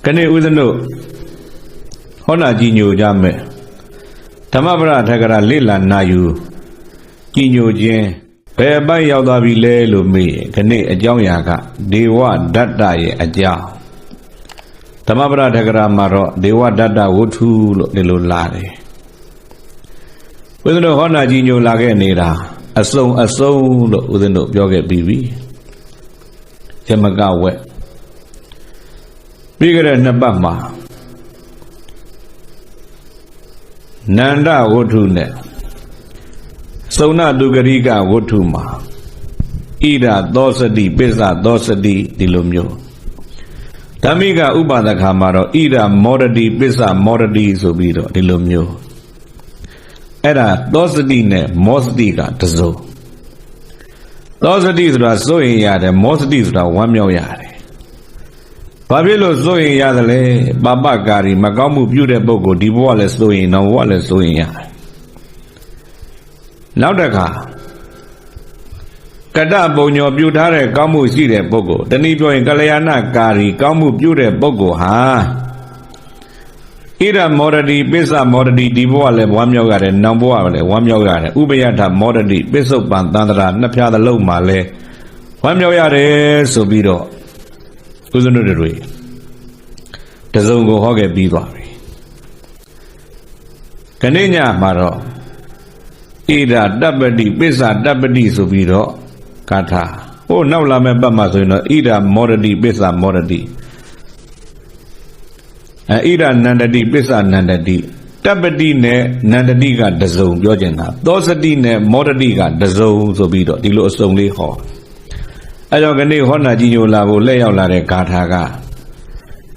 Kane Udano Hona Gino Jame Tamabra Tagara Lila Nayu Gino Jen Peba Yaudavi Lelu me Kane a Jayaga Dewa Dada ye a Jao Tamabra Tagara Maro Dewa Dada Wutu Lilulare With no Hona Gino Laganera a song within the Yoga BB Yamaga wet Bigger than Nabama Nanda Wotune Sona Dugariga Wotuma Ida Dosadi Pizza Dosadi Dilumio Tamiga Ubada Kamaro Ida Moradi Pizza Moradi Subido Dilumio Era Dosadi ne Mosdiga Tazo Dosadi is Rasoy Yade Mosdi is the 1 million Babilo Zoe Yadale, Baba Gari, Magamu Beautiful, the Wallace doing, no Wallace doing. Naudaka Kada Bonyo Butare, Gamu Sire Bogo, the Nipo in Galayana Gari, Gamu Beautiful Bogo, ha Ida Moradi, Pisa Moradi, Divoale, 1 million, Namboale, 1 million, Ubayata Moradi, Bishop Bandandra, Napia the Low Male, 1 million, Subido. Uzunuri Tazungo Hoge Bivari Canina Maro Ida Dabadi Pisa Dabadi Subido Kata Oh now Lame Bamazino Ida Moradi Pisa Moradi Ida Nandadi Pisa Nandadi Dabadi ne Nandadiga Dazon Yojena Dosadi ne Moradiga Dazon Subido Dilo Songli Ho I don't get Hona Gino Lavo lay out like Kataga.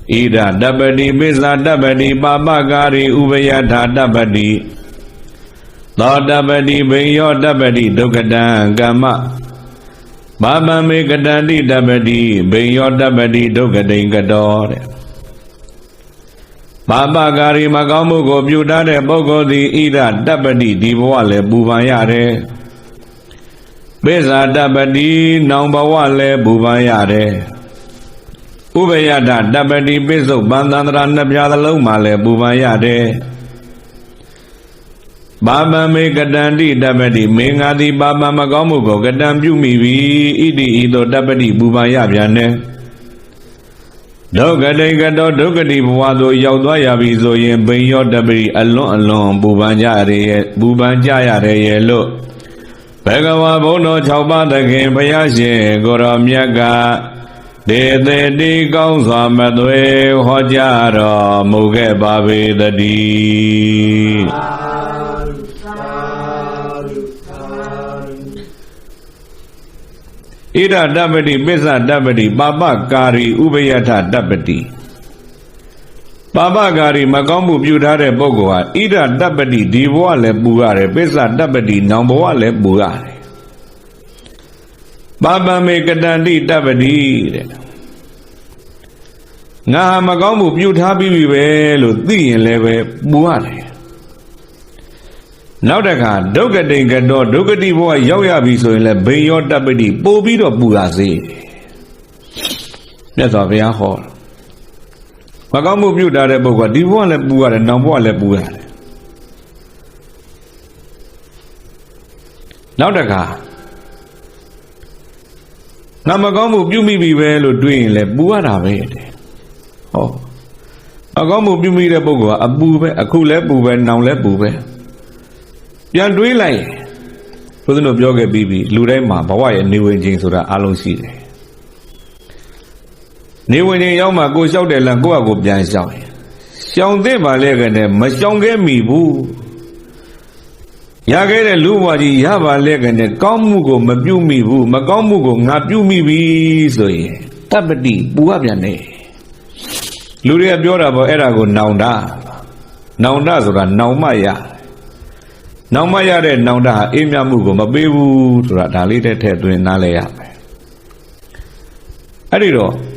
Ida Dabadi, Biza Dabadi, Baba Gari, Ubayata Dabadi. Lord Dabadi, Bayo Dabadi, Dogadan, Gama. Baba Megadandi Dabadi, Bayo Dabadi, Dogadin Gador. Baba Gari Magamu go Budade Bogo di Ida Dabadi, Divoale, Bubayare. Beza Dabadi, Nambawale, Bubayare. Ubayada, Dabadi, Bezo, Bandandra, Nabjada Lomale, Bubayade. Baba Megadandi, Dabadi, Mengadi, Baba Magamugo, Gadam Yumi, Idi, Ido, Dabadi, Bubayabane. Dogade, Gado, Dogadi, Wado, Yaudaya, Bizo, Bayo, Dabadi, alone, Bubanjayare, yellow. Pegava Bono Chauba the Game Payashi, Goram Yaga, De Di Gonza Madwe, Hojara, Muge Babi the D. Ida Dabadi, Beza Dabadi, Baba Gari, Ubayata Dabadi. Baba Gari, Magamu Budare Bogoa, Ida Dabadi, Divoale Bugare, Beza Dabadi, Namboale Bugare. Baba Megadandi Dabadi. Naha Magamu Butabi Velu, the Leve Buare. Naudaka, Dogadi Gado, Dogadi Boy, Yoyabi, so in Le Bayo Dabadi, Bobido Bugazi. That's all we are hall. Magamu Budare Boga, Divoale Bugare, Namboale Bugare. Naudaka Namagamu Bumi be well doing Le Buana Vede. Oh, Agamu Bumi de Boga, a bube, a cool bube, now le bube. Yan do like for the no yoga bibi, Lurema, Bawai, and New Engine so that Alon see. New Engine Yama goes out there and go up behind Shaw. Shaw de Balegane, Machonge me boo. Yagare Luwadi, Yava Legane, Kamugo, Mabumi boo, Magamugo, Nabumi be so ye. Tabadi, Buabiane. Luria Biora Erago, Naunda. Naunda Zora, Naumaya. Naumaya de Naunda, Imyamugo, Mabebu, to Radalite to Nalea. Adido.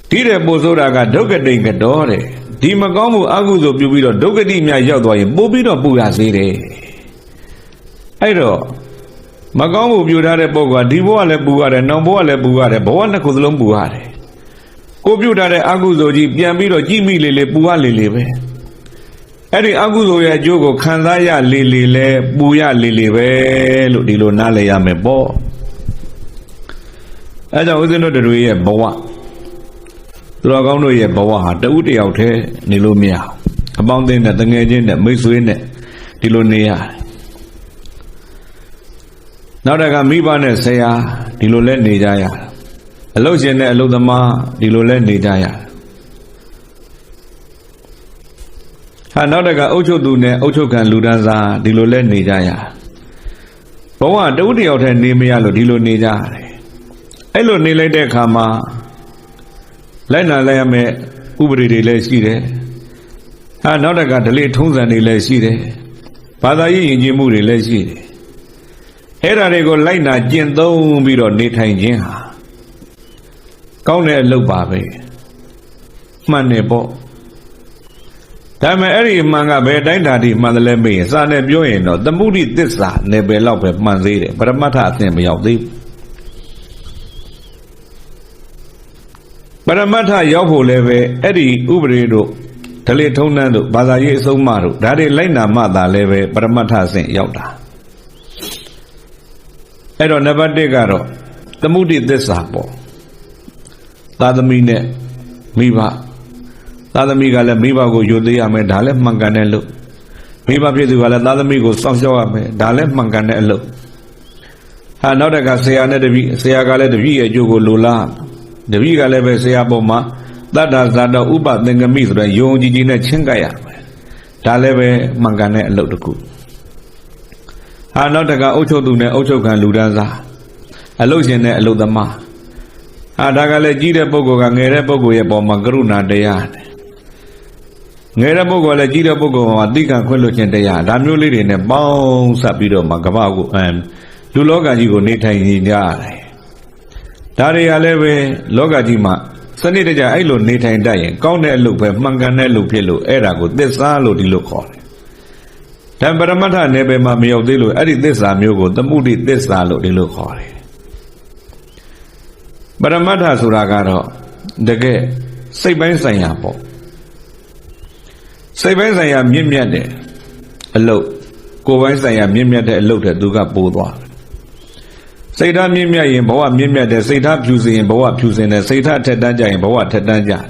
Tire Bozoraga, Dogadi Gadore. Dimagamu Aguzo Bubido, Dogadi Yadway, Bobido Bugazire. Aido Magamu Budare Boga, Divoale Bugare, Namboale Bugare, Boana Kuzlum Bugare. ကိုပြုတ်ထားတဲ့အကုသိုလ်ကြီးပြန်ပြီးတော့ကြည့်မိလေပူရလေပဲအဲ့ဒီအကုသိုလ်ရဲ့အကျိုးကိုခံစားရလေလဲပူရလေပဲလို့ဒီလိုနားလည်ရမယ်ပေါ့အဲ့ကြောင့်ဦးဇင်းတို့တွေရဲ့ဘဝသူတော်ကောင်းတို့ရဲ့ဘဝဟာတဦးတယောက်တည်းနေလို့မရဘူးအပေါင်းအသင်းနဲ့တငယ်ချင်းနဲ့မိတ်ဆွေနဲ့ဒီလိုနေရတယ်နောက်တကမိဘနဲ့ဆရာဒီလိုလဲနေကြရတယ်အလုပ်ရှင်နဲ့အလုပ်သမားဒီလိုလဲနေကြရတယ်ဟာနောက်တကအုပ်ချုပ်သူနဲ့အုပ်ချုပ်ခံလူဒန်းစားဒီလိုလဲနေကြရတယ်ဘဝတဦးတယောက်တည်းနေမရလို့ဒီလိုနေကြရတယ်အဲ့လိုနေလိုက်တဲ့အခါမှာလိုက်နာလိုက်ရမယ်ဥပဒေတွေလည်းရှိတယ်ဟာနောက်တကဓလေ့ထုံးစံတွေလည်းရှိတယ်ဘာသာရေးယဉ်ကျေးမှုတွေလည်းရှိတယ်အဲ့ဒါတွေကိုလိုက်နာကျင့်သုံးပြီးတော့နေထိုင်ခြင်းဟာကောင်းတဲ့အလုပ်ပါပဲမှန်တယ်ပေါ့ဒါပေမဲ့အဲ့ဒီမှန်ကဘယ်တိုင်းတာတိမှန်တယ်လဲမေးရင်စာနဲ့ပြောရင်တော့သမုဒိသစ္စာနယ်ပယ်လောက်ပဲမှန်သေးတယ်ပရမတ္ထအဆင့်မရောက်သေးဘူးပရမတ္ထရောက်ဖို့လည်းပဲအဲ့ဒီဥပဒေတို့ဓလေ့ထုံးတမ်းတို့ဘာသာရေးအဆုံးအမတို့ဒါတွေလိုက်နာမှသာလည်းပဲပရမတ္ထအဆင့်ရောက်တာအဲ့တော့နံပါတ်1ကတော့သမုဒိသစ္စာပေါ့သာသမီနဲ့မိဘသာသမီကလည်းမိဘကိုယုံသေးရမယ်ဒါလည်းမှန်ကန်တဲ့အလုပ်မိဘဖြစ်သူကလည်းသာသမီကိုစောင့်ရှောက်ရမယ်ဒါလည်းမှန်ကန်တဲ့အလုပ်ဟာနောက်တကဆရာနဲ့တပည့်ဆရာကလည်းတပည့်ရဲ့အကျိုးကိုလိုလားတပည့်ကလည်းပဲဆရာပေါ်မှာတတ္တဇာတောဥပသင်္ကမိဆိုတဲ့ယုံကြည်ခြင်းနဲ့ချင်းကပ်ရမယ်ဒါလည်းပဲမှန်ကန်တဲ့အလုပ်တစ်ခုဟာနောက်တကအုပ်ချုပ်သူနဲ့အုပ်ချုပ်ခံလူဒန်းစားအလုပ်ရှင်နဲ့အလုပ်သမားဟာဒါကလည်းကြီးတဲ့ပုဂ္ဂိုလ်ကငယ်တဲ့ပုဂ္ဂိုလ်ရဲ့ပေါ်မှာကရုဏာတရားတယ်ငယ်တဲ့ပုဂ္ဂိုလ်လည်းကြီးတဲ့ပုဂ္ဂိုလ်မှာတိကံခွင့်လွှတ်ခြင်းတရားဒါမျိုးလေးတွေနဲ့ပေါင်းစပ်ပြီးတော့မှကမ္ဘာကိုလူလောကကြီးကိုနေထိုင်နေကြရတယ်ဒါတွေကလည်းပဲလောကကြီးမှာစနစ်တကျအဲ့လိုနေထိုင်တတ်ရင်ကောင်းတဲ့အလုပ်ပဲမှန်ကန်တဲ့အလုပ်ဖြစ်လို့အဲ့ဒါကိုသစ္စာလို့ဒီလိုခေါ်တယ်ဒါပရမတ္ထနယ်ပယ်မှာမရောက်သေးလို့အဲ့ဒီသစ္စာမျိုးကိုသမုဒိသစ္စာလို့ဒီလိုခေါ်တယ်ပရမတ္ထဆိုတာကတော့တကယ်စိတ်ပိုင်းဆိုင်ရာပေါ့စိတ်ပိုင်းဆိုင်ရာမြင့်မြတ်တဲ့အလုပ်ကိုယ်ပိုင်းဆိုင်ရာမြင့်မြတ်တဲ့အလုပ်တဲ့သူကပိုးသွားစိတ်ဓာတ်မြင့်မြတ်ရင်ဘဝမြင့်မြတ်တယ်စိတ်ဓာတ်ဖြူစင်ရင်ဘဝဖြူစင်တယ်စိတ်ဓာတ်ထက်တန်းကြရင်ဘဝထက်တန်းကြတယ်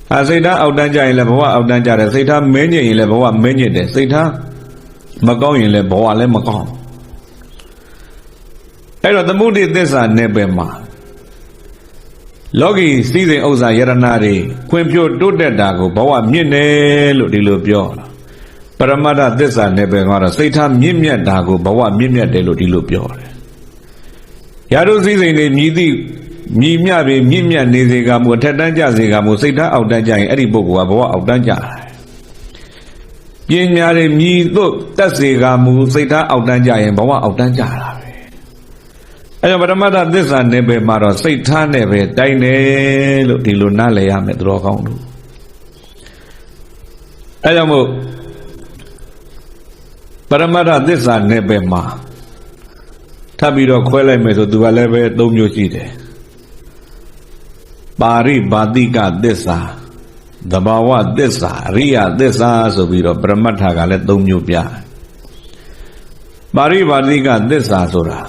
ဟာစိတ်ဓာတ်အောက်တန်းကြရင်လည်းဘဝအောက်တန်းကြတယ်စိတ်ဓာတ်မင်းညစ်ရင်လည်းဘဝမင်းညစ်တယ်စိတ်ဓာတ်မကောင်းရင်လည်းဘဝလည်းမကောင်းအဲ့တော့သမုဒိသစ္စာနယ်ပယ်မှာလောကီစည်းစိမ်ဥစ္စာယရနာတွေခွင်ဖြိုးတိုးတက်တာကိုဘဝမြင့်တယ်လို့ဒီလိုပြောတာပရမတ္ထသစ္စာနယ်ပယ်ကတော့စိတ်ထားမြင့်မြတ်တာကိုဘဝမြင့်မြတ်တယ်လို့ဒီလိုပြောတယ်ရာတို့စည်းစိမ်တွေမြည်သည့်မြည်မြပေမြင့်မြတ်နေစေကမူထက်တန်းကြစေကမူစိတ်ထားအောက်တန်းကြရင်အဲ့ဒီပုဂ္ဂိုလ်ကဘဝအောက်တန်းကြတယ်ပညာတွေမြည်သို့တက်စေကမူစိတ်ထားအောက်တန်းကြရင်ဘဝအောက်တန်းကြတာပဲအဲ့တော့ပရမတ္ထသစ္စာနယ်ပယ်မှာတော့စိတ်ထားနဲ့ပဲတိုင်းတယ်လို့ဒီလိုနားလည်ရမယ်သူတော်ကောင်းတို့အဲ့ကြောင့်မို့ပရမတ္ထသစ္စာနယ်ပယ်မှာထပ်ပြီးတော့ခွဲလိုက်မယ်ဆိုသူကလည်းပဲ၃မျိုးရှိတယ်ပါရိဘာတိကသစ္စာသဘာဝသစ္စာအရိယသစ္စာဆိုပြီးတော့ပရမတ္ထကလည်း၃မျိုးပြပါရိဘာတိကသစ္စာဆိုတာ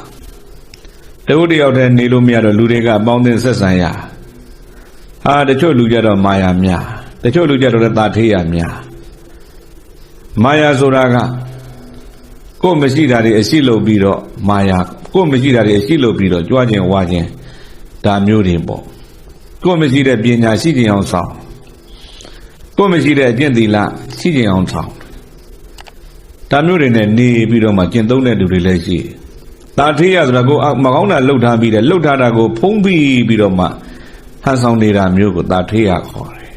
တဝတ္တယောက်တည်းနေလို့မရတော့လူတွေကအပေါင်းအသင်းဆက်ဆံရဟာတချို့လူကြတော့မာယာများတချို့လူကြတော့လည်းသာထေးရများမာယာဆိုတာကကိုယ်မရှိတာတွေအရှိလုပ်ပြီးတော့မာယာကိုယ်မရှိတာတွေအရှိလုပ်ပြီးတော့ကြွားခြင်းဝါခြင်းဒါမျိုးတွေပေါ့ကိုယ်မရှိတဲ့ပညာရှိခြင်းအောင်ဆောင်ကိုယ်မရှိတဲ့အကျင့်သီလရှိခြင်းအောင်ဆောင်ဒါမျိုးတွေနဲ့နေပြီးတော့မှကျင့်သုံးတဲ့လူတွေလည်းရှိတယ်သာထေးရဆိုတာကိုမကောင်းတာလှုပ်ထားပြီးတယ်လှုပ်ထားတာကိုဖုံးပြီးတော့မှဟန်ဆောင်နေတာမျိုးကိုသာထေးရခေါ်တယ်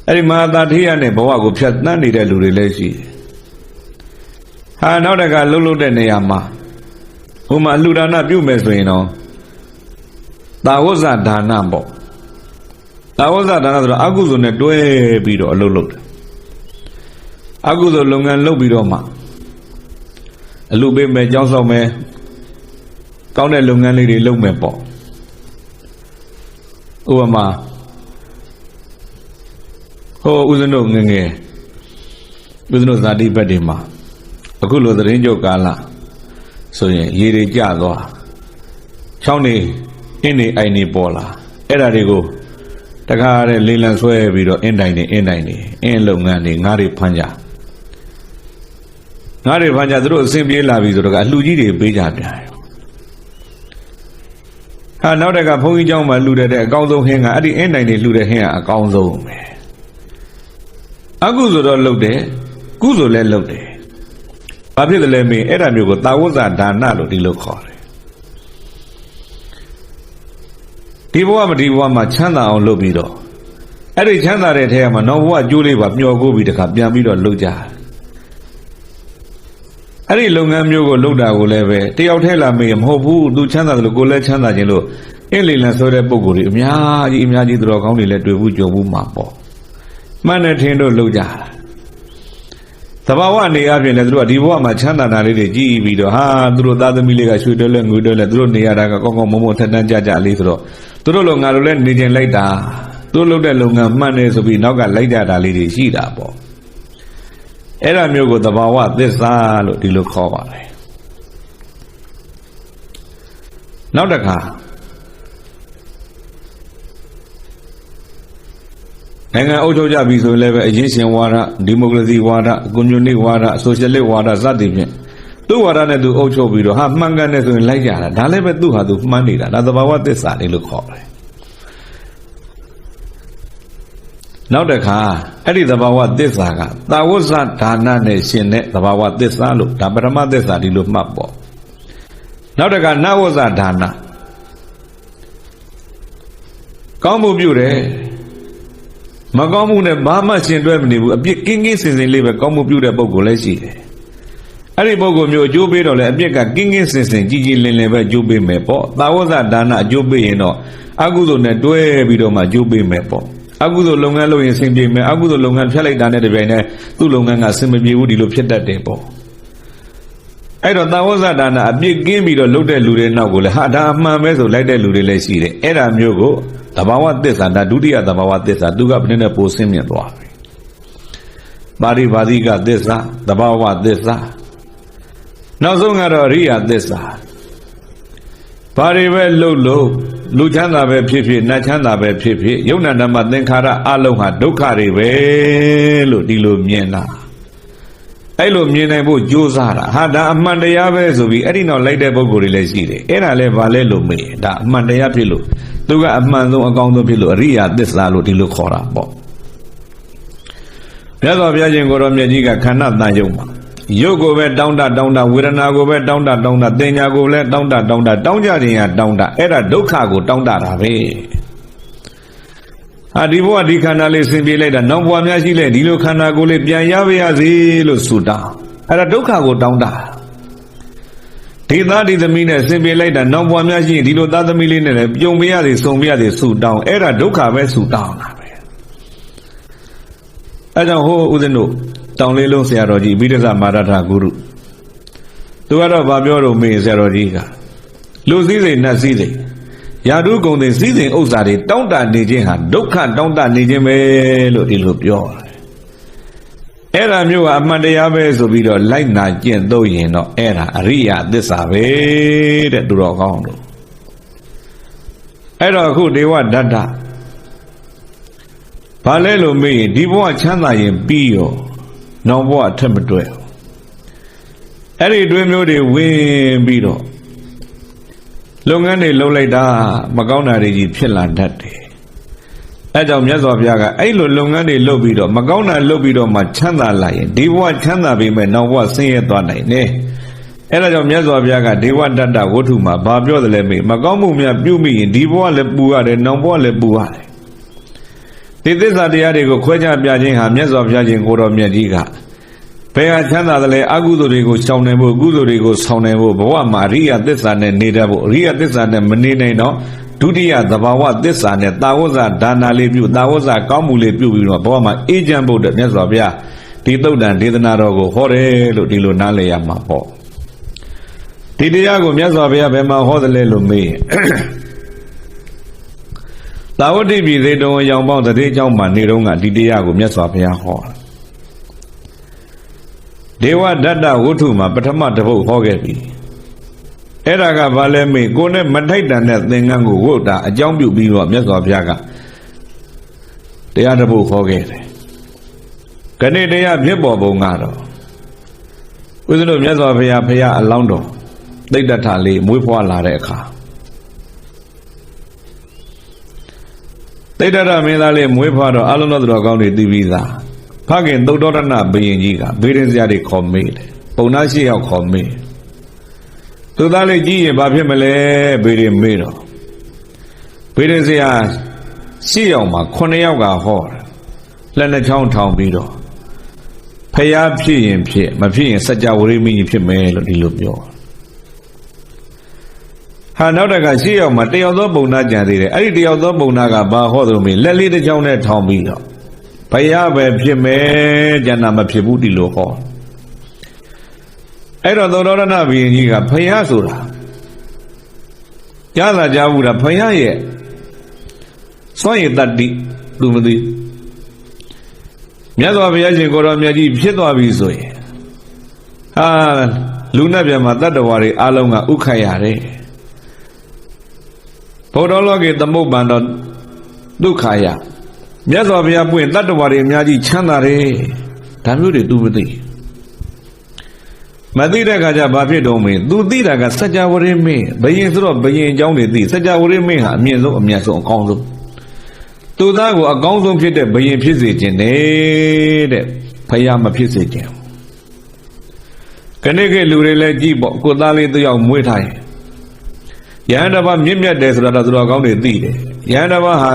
အဲ့ဒီမှာသာထေးရနဲ့ဘဝကိုဖြတ်တန်းနေတဲ့လူတွေလည်းရှိတယ်ဟာနောက်တကလှုပ်တဲ့နေရာမှာဟိုမှာအလှူဒါနပြုမယ်ဆိုရင်တော့သာဝဇ္ဇဒါနပေါ့သာဝဇ္ဇဒါနဆိုတာအကုသိုလ်နဲ့တွဲပြီးတော့အလုပ်လုပ်တယ်အကုသိုလ်လုပ်ငန်းလုပ်ပြီးတော့မှအလှပေးမယ်ကြောင်းဆောင်မယ်ကောင်းတဲ့လုပ်ငန်းလေးတွေလုပ်မယ်ပေါ့ဥ Uama Ho Uzano Nge Uzano Zadi Bedima Akulo the Range of Gala So Yeri Jado Chowni Ini Aini Bola Erarigo Takare Lilan Swe Vido Endine En Longani Ngari Panja Ngari Panja through simply Lavizo Luigi Beja Now they got Pony John Maluda, a gonzo hanger at the end, I need Luda hair, a gonzo. Aguzo don't look there, Guzo let look there. Papi the let me, Edamugo, that was a danado, the look hard. Diwa Chanda on Lobido. At the Chanda at him, no what Julie but your go with the Capiamido Luja. Ari longan myogo loda ko le be tyaw the la me mho bu du chanda lo ko le chanda chin lo in le lan so de pukko ri a mya ji tro kaung ni le twi bu jyo bu ma po man ne thin do lo ja tabawa ne a phin le tu di bwa ma chanda na le de ji bi do ha tu ro da thami le ka shwe de le ngwe de le tu ro ne ya da ka kong kong mo mo that tan ja ja le so do tu ro lo nga lo le ne chin lai ta tu lo de longan man ne so bi naw ka lai ja da le de shi da po Era myogo the bawa this alo di look over. Now the car. Hanga Ojo Jabiso level Egyptian water, democracy water, Gunyuni water, socially water, Zadivin. Do what I do Ocho Vido, have manganese in Lajara, Dalebe do have to money that other bawa this alo look over. Now the car, Eddie the Bawa this saga. That was not Dana nation, the Bawa this look, Tabarama this at the look map. Now the car now was a Dana. Combo beauty Magamu ne Bama sin revenue, a big king is in liver, Combo beauty Bogolesi. Eddie Bogo Mio Jubi or a big king is in Gigi Linlever Jubi Mepo. That was a Dana Jubi, you know. Aguzo ne due Vidoma Jubi Mepo. Agudo Longalo in St. James, Agudo Longan Pellet than at the Vene, two Longan Simbi would look at that depot. I don't know that a big game me to look at Lude Nagul, had a mamma like the Lude Lesi, Era Myogo, about this and that duty at about this, I do up in a post Simeon Rory. Bari Vadiga this, the Bawa this, now Zonga Ria this. Pari well low. Luchanda be pipi, Nachanda be pipi, Yona Namadenkara Aloha, Dokari ve Ludilo Miena. Elo Miena bo Josara, Hada Mandayave, so we Edino later Bogori Leside, Era le Valelo me, da Mandaya Pilo, Tuga Amando Agondo Pilo, Ria, this Lalo Dilo Cora Bo. Yazo Viajin Goromiajiga cannot Nayoma. Yogo went down that, Wirana go went down that, Denya go let down that, down that, Era Doka go down that, away. Adivo di canale simbi later, no one yashile, Dilo Canagole, Piayavi Azilo Suda. Era Doka go down that. That is the meaning simbi later, no one yashi, Dilo the millionaire, Yomia, Sombia, the suit down, Era Doka went suit down. I don't know who the no. Down Lilo Seroji, Bidasa Marata Guru. To other Babio me Serojiga. Lucy Nazi. Yadu go the season Osari, don't that Nijihan, Doka, don't that Nijime, Lopio. Era Mu Amandeabe Sobido, like Najan, though ye no era, Ria, this ave, that Durogondo. Era who they want that. Palelo me, Divo Chana in Pio. No what temperature. Any dream de win beetle. Long and a low later, Magona de Pillan that day. Adam Yazov Yaga, I long and a low beetle, Magona lobido, my chanda lion. They want chanda be men, no what say it one night, eh? Adam Yazov Yaga, they want that go to my Babio the Lemme, Magamu me abuse me, Divo Lebua, and no more Lebua. This are the Adigo Quaja Biajing, Hamas of Yajing Goro Miajiga. Paya Chanda the Agudorigo, Saunebo, Gudorigo, Saunebo, Boa Maria, this and Nidabo, Ria, this and Menine, no, Tudia, the Bawa, this and that was a Dana Lebu, that was a Kamule Pubu, Boma, Ejambo, the Nesovia, Tito dan Didanarogo, Hore, Dilo Nale Yamapo. Tidiago, Yazovia, Bema, Hodele me. သာဝတိပြည်သေးတော်ရောင်ပေါင်းတတိเจ้าမှာနေတော့ကဒီတရားကိုမြတ်စွာဘုရားဟောဒေဝဒတ္တဝုထုမှာပထမတစ်ပုဒ်ဟောခဲ့ပြီအဲ့ဒါကဘာလဲမေးကိုနဲ့မထိုက်တန်တဲ့သင်္ကန်းကိုဝုတ်တာအကြောင်းပြုပြီးတော့မြတ်စွာဘုရားကတရားတစ်ပုဒ်ဟောခဲ့တယ်ခဏတရားဖြစ်ပေါ်ပုံကတော့ဦးဇင်းတို့မြတ်စွာဘုရားဖရာအလောင်းတော်သိတ္တထလေးမွေးဖွားလာတဲ့အခါသိတ္တထမင်းသားလေးမွေးဖွားတော့အလုံးတော်တော်ကောင်းတွေသိပြီးသားဖခင်သုတ္တရဏဘုရင်ကြီးကဘေးရင်စရာတွေခေါ်မေးတယ်ပုံနာရှိရောက်ခေါ်မေးသူသားလေးကြီးရင်ဘာဖြစ်မလဲဘေးရင်မေးတော့ဘေးရင်စရာရှိရောက်မှာ9ယောက်ကဟောတယ်လက်နှချောင်းထောင်ပြီးတော့ဖျားဖြစ်ရင်ဖြစ်မဖြစ်ရင်စัจ java ဝိမင်းကြီးဖြစ်မယ်လို့ဒီလိုပြောဟာနောက်တကရှိရောက်မှာတယောက်သောပုံနာကြံသေးတယ်အဲ့ဒီတယောက်သောပုံနာကဘာဟောသလိုမျိုးလက်လေးတစ်ချောင်းနဲ့ထောင်ပြီးတော့ဖျားပဲဖြစ်မယ်ကျန်တာမဖြစ်ဘူးဒီလိုဟောအဲ့တော့သောရဏဘုရင်ကြီးကဖျားဆိုတာကြားလာကြဘူးလားဖျားရဲ့စွန့်ရည်တတ္တိသူမသိမြတ်စွာဘုရားရှင်ကိုရောမြတ်ကြီးဖြစ်သွားပြီဆိုရင်ဟာလူနဲ့ပြန်မှာတတ္တဝါတွေအလုံးကဥခိုက်ရတယ်ဘုဒ္ဓလောကေသမုပ္ပန္တောဒုက္ခယမြတ်စွာဘုရားပွင့်တတ္တဝါတွေအများကြီးချမ်းသာတယ်ဒါမျိုးတွေသူမသိမသိတဲ့အခါကျဘာဖြစ်တော့မင်းသူသိတာကစัจ java ဝိမင်းဘယင်ဆိုတော့ဘယင်အကြောင်းတွေသိစัจ java ဝိမင်းဟာအမြင့်ဆုံးအမြတ်ဆုံးအကောင်းဆုံးသူသားကိုအကောင်းဆုံးဖြစ်တဲ့ဘယင်ဖြစ်စေခြင်းနဲ့တဲ့ဖယားမဖြစ်စေခြင်းခဏခေတ်လူတွေလည်းကြည့်ပေါ့ကိုသားလေးတယောက်မွေးထားရင်ယဟန်တစ်ပါးမြင့်မြတ်တယ်ဆိုတာတော့သူတော်ကောင်းတွေသိတယ်ယဟန်တစ်ပါးဟာ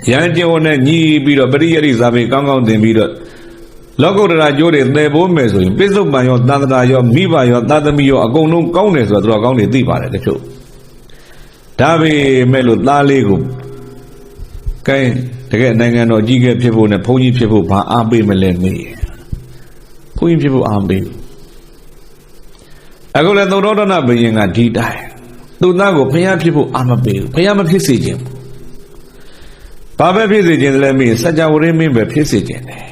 ယဟန်ကျင့်ဝတ်နဲ့ညီးပြီးတော့ပရိယရိဇာပေကောင်းကောင်းသင်ပြီးတော့လောကုတ္တရာကျိုးတွေသေဖို့မယ်ဆိုရင်ပိစုပန်ရောသန္တရာရောမိဘရောသာသမီရောအကုန်လုံးကောင်းတယ်ဆိုတာသူတော်ကောင်းတွေသိပါတယ်တချို့ဒါပေမဲ့လို့သားလေးကိုကဲတကယ်နိုင်ငံတော်ကြီးကဲဖြစ်ဖို့နဲ့ဘုန်းကြီးဖြစ်ဖို့ဘာအားပေးမလဲမေးဘုန်းကြီးဖြစ်ဖို့အားပေးအခုလည်းသုတ္တရဏဘုရင်ကဒီတိုင်းသူသားကိုဖျားဖြစ်ဖို့အားမပေးဘူးဖျားမဖြစ်စေခြင်းဘာပဲဖြစ်စေခြင်းလဲမေးစัจ java ဝိမင်းပဲဖြစ်စေခြင်းတယ်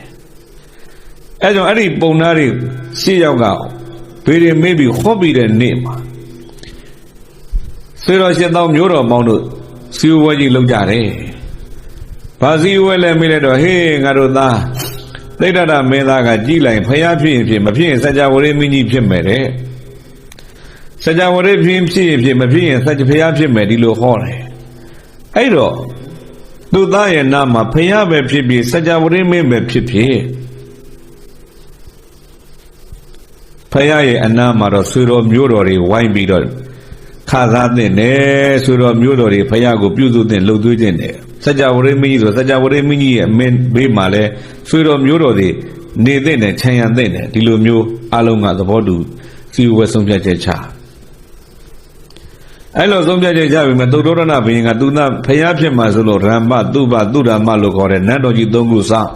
အဲကြောင့်အဲ့ဒီပုံနာတွေရှေ့ရောက်ကဘေးတွေမေးပြီးဟောပြီးတဲ့နေ့မှာဆွေတော်ရှင်တော်မျိုးတော်ပေါင်းတို့စီဝဲကြီးလောက်ကြတယ်ဘာစီဝဲလဲမေးလိုက်တော့ဟေးငါတို့သားသိတ္တရမင်းသားကကြည်လိုက်ဖျားဖြစ်ရင်ဖြစ်မဖြစ်ရင်စัจ java ဝိမင်းကြီးဖြစ်မယ်တဲ့စัจ java ဝိဖြစ်ရင်ဖြစ်မဖြစ်ရင်စัจ fျားဖြစ်မယ်ဒီလိုဟောတယ်အဲ့တော့သူသားရဲ့နာမှာဖျားပဲဖြစ်ပြီးစัจ java ဝိမင်းပဲဖြစ်ဖြစ်ဖယားရဲ့အနာမှာတော့ဆွေတော်မျိုးတော်တွေဝိုင်းပြီးတော့ခါသားတဲ့နဲ့ဆွေတော်မျိုးတော်တွေဖယားကိုပြုစုတဲ့လှုပ်သွေးခြင်းနဲ့စัจ java ဝိမင်းကြီးဆိုစัจ java ဝိမင်းကြီးရဲ့အမင်းဘေးမှာလဲဆွေတော်မျိုးတော်တွေနေတဲ့နဲ့ခြံရံတဲ့နဲ့ဒီလိုမျိုးအလုံးကသဘောတူစီဝဲဆုံးဖြတ်ချက်ချအဲ့လိုဆုံးဖြတ်ချက်ချပြီမဲ့သုတ္တရဏဘုရင်ကသူသားဖယားဖြစ်မှာဆိုလို့ရမ္ပသူပသူရမလို့ခေါ်တဲ့နတ်တော်ကြီး၃ခုစောင့်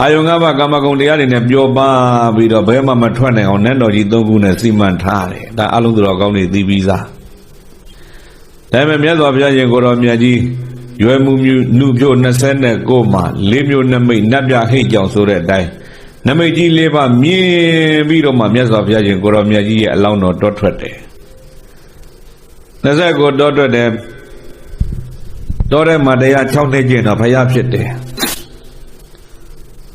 အာယုံ၅ပါးကာမဂုဏ်တရားတွေနဲ့ပျော်ပါပြီးတော့ဘယ်မှမထွက်နိုင်အောင်နတ်တော်ကြီး၃ခုနဲ့စီမံထားတယ်ဒါအလုံးသူတော်ကောင်းတွေသိပြီးသားဒါပေမဲ့မြတ်စွာဘုရားရှင်ကိုတော်မြတ်ကြီးရွယ်မှုနုဖြိုး29မှာ၄မျိုးနမိတ်နတ်ပြဟိတ်ကြောင်ဆိုတဲ့အတိုင်းနမိတ်ကြီး၄ပါးမြင်ပြီးတော့မှမြတ်စွာဘုရားရှင်ကိုတော်မြတ်ကြီးရဲ့အလောင်းတော်တောထွက်တယ်29တောထွက်တယ်တောထဲမှာတရား6နှစ်ကျင့်တော့ဘုရားဖြစ်တယ်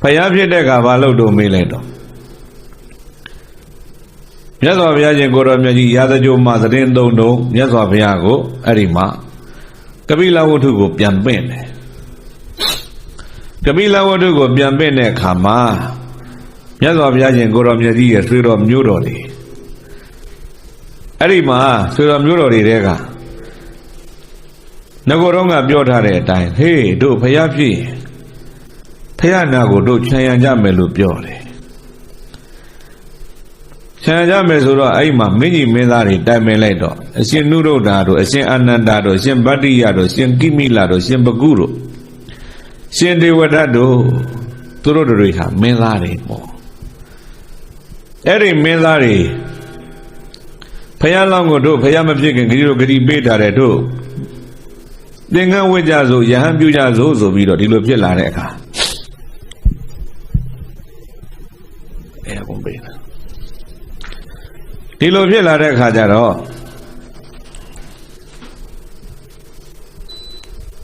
ဖယားဖြစ်တဲ့ကဘာလို့တို့မေးလိုက်တော့မြတ်စွာဘုရားရှင်ကိုတော်မြတ်ကြီးရာဇကြိုမှာသတင်းသုံးတော့မြတ်စွာဘုရားကိုအဲ့ဒီမှာကပိလဝတ္ထုကိုပြန်ပင့်တယ်ကပိလဝတ္ထုကိုပြန်ပင့်တဲ့အခါမှာမြတ်စွာဘုရားရှင်ကိုတော်မြတ်ကြီးရဲ့ဆွေတော်မျိုးတော်တွေအဲ့ဒီမှာဆွေတော်မျိုးတော်တွေတဲကငကိုတော့ကပြောထားတဲ့အတိုင်းဟေးတို့ဖယားဖြစ်ဖယားနာကိုတို့ခြံရံကြမယ်လို့ပြောတယ်ခြံရံကြမယ်ဆိုတော့အဲ့မှာမင်းကြီးမင်းသားတွေတိုင်ပင်လိုက်တော့အရှင်နုရုဒ္ဓတို့အရှင်အာနန္ဒတို့အရှင်ဗတ္တိယတို့ရှင်ကိမိလတို့ရှင်ဘဂုတို့ရှင်ဒေဝဒတ်တို့သူတို့တွေဟာမင်းသားတွေပေါ့အဲ့ဒီမင်းသားတွေဖယားလောင်းကိုတို့ဖယားမဖြစ်ခင်ဂတိတို့ဂတိပေးထားတဲ့တို့ သင်္ကန်းဝိကြဆိုယဟန်ပြုကြဆိုပြီးတော့ဒီလိုဖြစ်လာတဲ့အခါကုန်ပြီဒီလိုဖြစ်လာတဲ့အခါကျတော့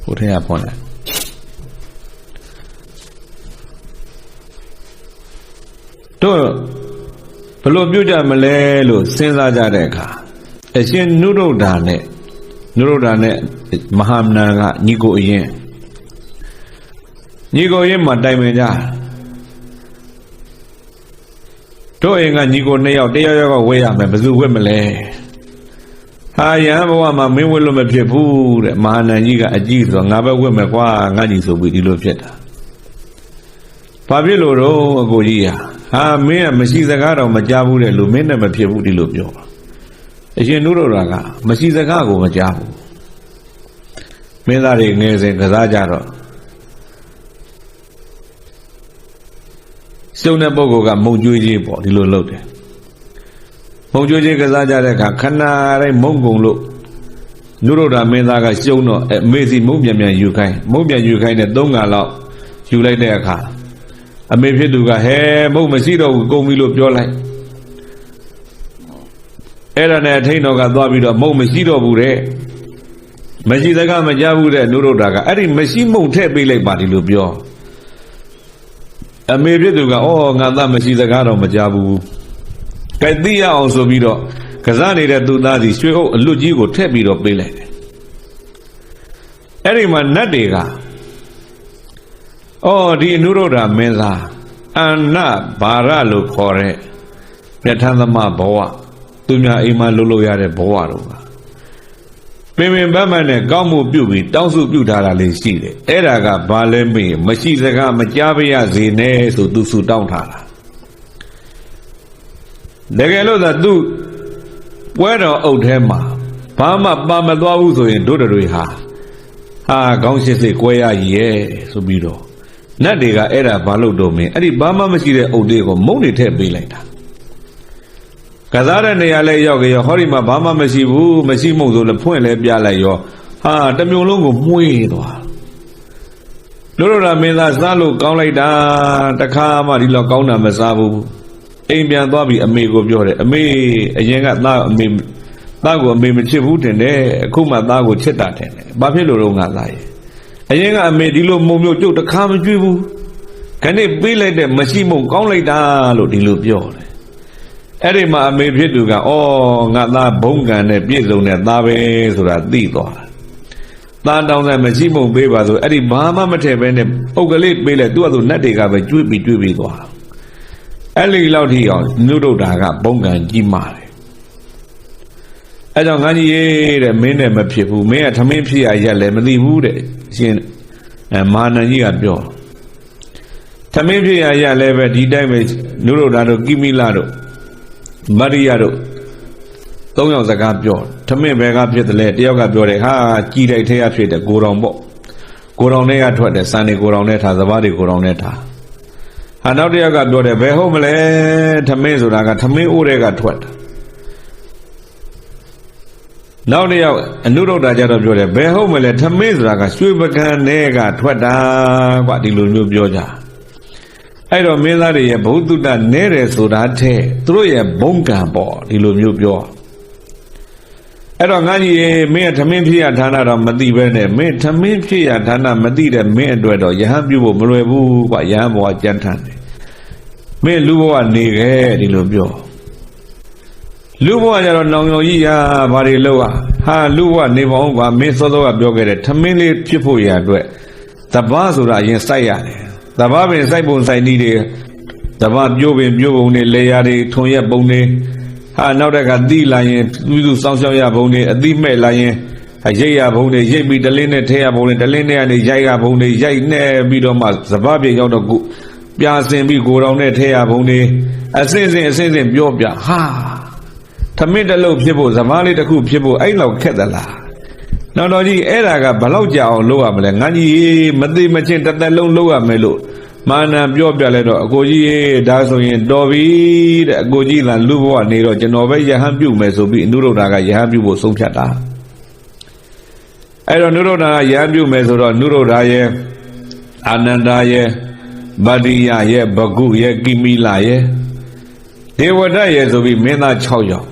ဘုရားဖွင့်လိုက်တို့ဘလို့ပြုကြမလဲလို့စဉ်းစားကြတဲ့အခါအရှင်နုရုဒ္ဓနဲ့မဟာမနာကညီကိုအရင်မှာတိုင်ပင်ကြတို့အိမ်ကညီကို2ယောက်တယောက်ကဝဲရမယ်ဘယ်သူဝဲမလဲဟာယဟန်ဘဝမှာမင်းဝဲလို့မဖြစ်ဘူးတဲ့မဟာနန်ကြီးကအကြည့်ဆိုငါပဲဝဲမယ်ကွာငါညီဆိုပြီးဒီလိုဖြစ်တာဘာဖြစ်လို့တော့အကိုကြီးဟာမင်းကမရှိစကားတော့မကြားဘူးတဲ့လူမင်းနဲ့မဖြစ်ဘူးဒီလိုပြောအရှင်နုရုဒ္ဓကမရှိစကားကိုမကြားဘူးမင်းသားတွေငယ်စဉ်ကစားကြတော့စုံတဲ့ပုဂ္ဂိုလ်ကမုံကျွေးကြီးပေါ့ဒီလိုလုပ်တယ်မုံကျွေးကြီးကစားကြတဲ့အခါခဏတိုင်းမုံကုန်လို့နုရုဒ္ဓမင်းသားကရှုံးတော့အမေစီမုံပြန်ယူခိုင်းနဲ့3ခါလောက်ယူလိုက်တဲ့အခါအမေဖြစ်သူကဟဲမုံမရှိတော့ဘူးကုန်ပြီလို့ပြောလိုက်အဲ့ဒါနဲ့အထိန်တော်ကသွားပြီးတော့မုံမရှိတော့ဘူးတဲ့မရှိစကားမကြားဘူးတဲ့နုရုဒ္ဓကအဲ့ဒီမရှိမုံထည့်ပေးလိုက်ပါဒီလိုပြောအမေဖြစ်သူကငါသားမရှိစကားတော့မကြားဘူးကဲသိရအောင်ဆိုပြီးတော့ကစားနေတဲ့သူသားစီရွှေအုပ်အလွတ်ကြီးကိုထည့်ပြီးတော့ပေးလိုက်တယ်အဲ့ဒီမှာနတ်တွေကဒီအနုရုဒ္ဓမင်းသားအန္နဘာရလို့ခေါ်တဲ့ပြဋ္ဌာန်းသမဘဝသူများအိမ်မှာလုပ်လို့ရတဲ့ဘဝတော့ပင်ပင်ပန်းပန်းနဲ့ကောင်းမှုပြုပြီးတောင်းစုပြုထားတာလေးရှိတယ်အဲ့ဒါကဘာလဲမေးမရှိစကားမကြားပါရစေနဲ့ဆိုသူစုတောင်းထားတာတကယ်လို့သာသူပွဲတော်အုပ်ထဲမှာဘာမှပါမသွားဘူးဆိုရင်တို့တွေဟာခေါင်းရှိစိတ်ကွဲရရဲ့ဆိုပြီးတော့နတ်တွေကအဲ့ဒါဘာလို့တော့မင်းအဲ့ဒီဘာမှမရှိတဲ့အုပ်တွေကိုမုံတွေထည့်ပေးလိုက်တာကစားတဲ့နေရာလဲရောက်ကြရောဟောဒီမှာဘာမှမရှိဘူးမရှိမုံဆိုလည်းဖွင့်လဲပြလိုက်ရောတမျိုးလုံးကိုမှုေးသွားနုရုဒ္ဓမင်းသားစားလို့ကောင်းလိုက်တာတခါမှဒီလောက်ကောင်းတာမစားဘူးအိမ်ပြန်သွားပြီးအမေကိုပြောတယ်အမေအရင်ကသားကိုအမေမချစ်ဘူးတင်တယ်အခုမှသားကိုချစ်တာတင်တယ်ဘာဖြစ်လို့တော့ငါသားရဲ့အရင်ကအမေဒီလိုမုံမျိုးကျုပ်တခါမကြွေးဘူးခဏပေးလိုက်တဲ့မရှိမုံကောင်းလိုက်တာလို့ဒီလိုပြောတယ်အဲ့ဒီမှာအမေဖြစ်သူကငါသားဘုံကံနဲ့ပြည့်စုံတဲ့သားပဲဆိုတာသိသွားတာသားတောင်းတဲ့မရှိမုံပေးပါဆိုအဲ့ဒီဘာမှမထည့်ပဲနဲ့အုပ်ကလေးပေးလိုက်သူကဆိုနတ်တွေကပဲကျွေးပြီးသွားအဲ့ဒီလောက်ထိအောင်နုရုဒ္ဓကဘုံကံကြီးမာတယ်အဲ့ကြောင့်ငါကြီးရေးတဲ့မင်းနဲ့မဖြစ်ဘူးမင်းကထမင်းဖြစ်ရရက်လည်းမသိဘူးတဲ့ရှင်မဟာနန်ကြီးကပြောထမင်းဖြစ်ရရက်လည်းပဲဒီတိုင်းပဲနုရုဒ္ဓတို့ကိမိလတို့မရိယတို့3ယောက်စကားပြောထမင်းဘယ်ကဖြစ်တယ်လဲတယောက်ကပြောတယ်ကြည်တိုက်ထဲကဖြစ်တယ်ကိုတော်ပေါ့ကိုတော်နဲ့ကထွက်တယ်စံနေကိုတော်နဲ့ထားစဘာတွေကိုတော်နဲ့ထားနောက်တယောက်ကပြောတယ်ဘယ်ဟုတ်မလဲထမင်းဆိုတာကထမင်းအိုးတွေကထွက်တာနောက်တယောက်အနုရုဒ္ဓကြတော့ပြောတယ်ဘယ်ဟုတ်မလဲထမင်းဆိုတာကရွှေပကံနဲ့ကထွက်တာကွာဒီလိုမျိုးပြောကြအဲ့တော့မင်းသားတွေရဲ့ဘုဒ္ဓတနဲတယ်ဆိုတာတဲ့သူတို့ရဲ့ဘုံကံပေါ့ဒီလိုမျိုးပြောအဲ့တော့ငါကြီးမင်းထမင်းဖြစ်ရဌာနတော့မသိပဲနဲ့မင်းထမင်းဖြစ်ရဌာနမသိတဲ့မင်းအတွက်တော့ယဟန်ပြုဖို့မလွယ်ဘူးကွာယဟန်ဘဝကြမ်းထမ်းတယ်မင်းလူဘဝနေခဲ့ဒီလိုပြောလူဘဝကျတော့နောင်ရောကြီးဘာတွေလုပ်လူဘဝနေပါအောင်ကွာမင်းစောစောကပြောခဲ့တဲ့ထမင်းလေးဖြစ်ဖို့ရအတွက်တပားဆိုတာအရင်စိုက်ရတယ်တပားပင်စိုက်ပုံစိုက်နည်းတွေတပားပြိုးပင်ပြိုးပုံတွေလေယာတွေထွန်ရက်ပုံတွေနောက်တက်ကတိလာရင်သူစောင်းရှောက်ရပုံတွေအတိမဲ့လာရင်ရိတ်ရပုံတွေရိတ်ပြီးတလင်းနဲ့ထဲရပုံတွေတလင်းနဲ့ကနေရိုက်ရပုံတွေရိုက်နေပြီးတော့မှစပားပြေရောက်တော့ပြာစင်ပြီးကိုတော်နဲ့ထဲရပုံတွေအစင်းစင်းပြောပြထမင်းတစ်လုံးဖြစ်ဖို့စပားလေးတစ်ခုဖြစ်ဖို့အဲ့လောက်ခက်သလားနောက်တော့ကြီးအဲ့ဒါကဘလောက်ကြာအောင်လုပ်ရမလဲငါကြီးမသိမချင်းတစ်သက်လုံးလုပ်ရမယ်လို့မာနပြောပြလဲတော့အကိုကြီးဒါဆိုရင်တော်ပြီတဲ့အကိုကြီးသာလူဘဝနေတော့ကျွန်တော်ပဲယဟန်ပြုမယ်ဆိုပြီးအနုရုဒ္ဓကယဟန်ပြုဖို့ဆုံးဖြတ်တာ အဲ့တော့နုရုဒ္ဓရဟန်းပြုမယ်ဆိုတော့နုရုဒ္ဓရဲ့အာနန္ဒရဲ့ဗတ္တိယရဲ့ဘဂုရဲ့ကိမိလရဲ့ဒေဝဒတ်ရဲ့ဆိုပြီးမင်းသား6ယောက်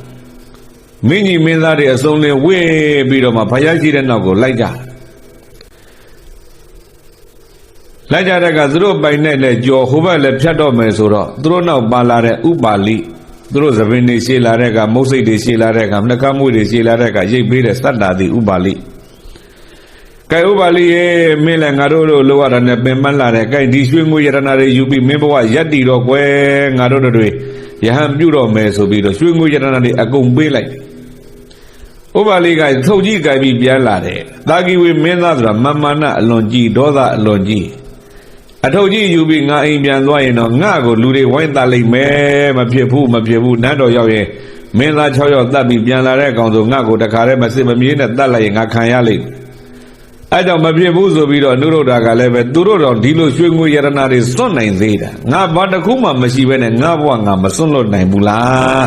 မင်းကြီးမင်းသားတွေအစုံလင်ဝေးပြီးတော့မှဘုရားရှိတဲ့နောက်ကိုလိုက်ကြတဲ့ကသူတို့ပိုင်နဲ့လည်းကြော်ဟိုဘက်လည်းဖြတ်တော့မယ်ဆိုတော့သူတို့နောက်ပါလာတဲ့ဥပါလိသူတို့သပင်တွေရှည်လာတဲ့ကမုတ်စိတ်တွေရှည်လာတဲ့ကနှကမွေတွေရှည်လာတဲ့ကရိတ်ပေးတဲ့သတ္တာတိဥပါလိကဲဥပါလိရဲ့မင်းလည်းငါတို့လိုလိုရတာနဲ့ပင်ပန်းလာတဲ့ကဲဒီရွှေငွေရတနာတွေယူပြီးမင်းဘဝရက်တည်တော့ကွယ်ငါတို့တွေယဟန်ပြုတော့မယ်ဆိုပြီးတော့ရွှေငွေရတနာတွေအကုန်ပေးလိုက်ဥပါလိကထုတ်ကြီးကြိုက်ပြီးပြန်လာတယ်တာဂီဝေမင်းသားဆိုတာမမာနအလွန်ကြီးဒေါသအလွန်ကြီးအထုတ်ကြီးယူပြီးငါအိမ်ပြန်သွားရင်တော့ငါ့ကိုလူတွေဝိုင်းတတ်လိမ့်မယ်မဖြစ်ဘူးနန်းတော်ရောက်ရင်မင်းသား6ယောက်တတ်ပြီးပြန်လာတဲ့ကောင်ဆိုငါ့ကိုတခါတည်းမစစ်မမြင်းနဲ့တတ်လိုက်ရင်ငါခံရလိမ့်အဲ့တော့မဖြစ်ဘူးဆိုပြီးတော့နုရုဒ္ဓကလည်းပဲသူတို့တော့ဒီလိုရွှေငွေရတနာတွေစွန့်နိုင်သေးတာငါဘာတစ်ခုမှမရှိဘဲနဲ့ငါဘဝငါမစွန့်လွတ်နိုင်ဘူးလား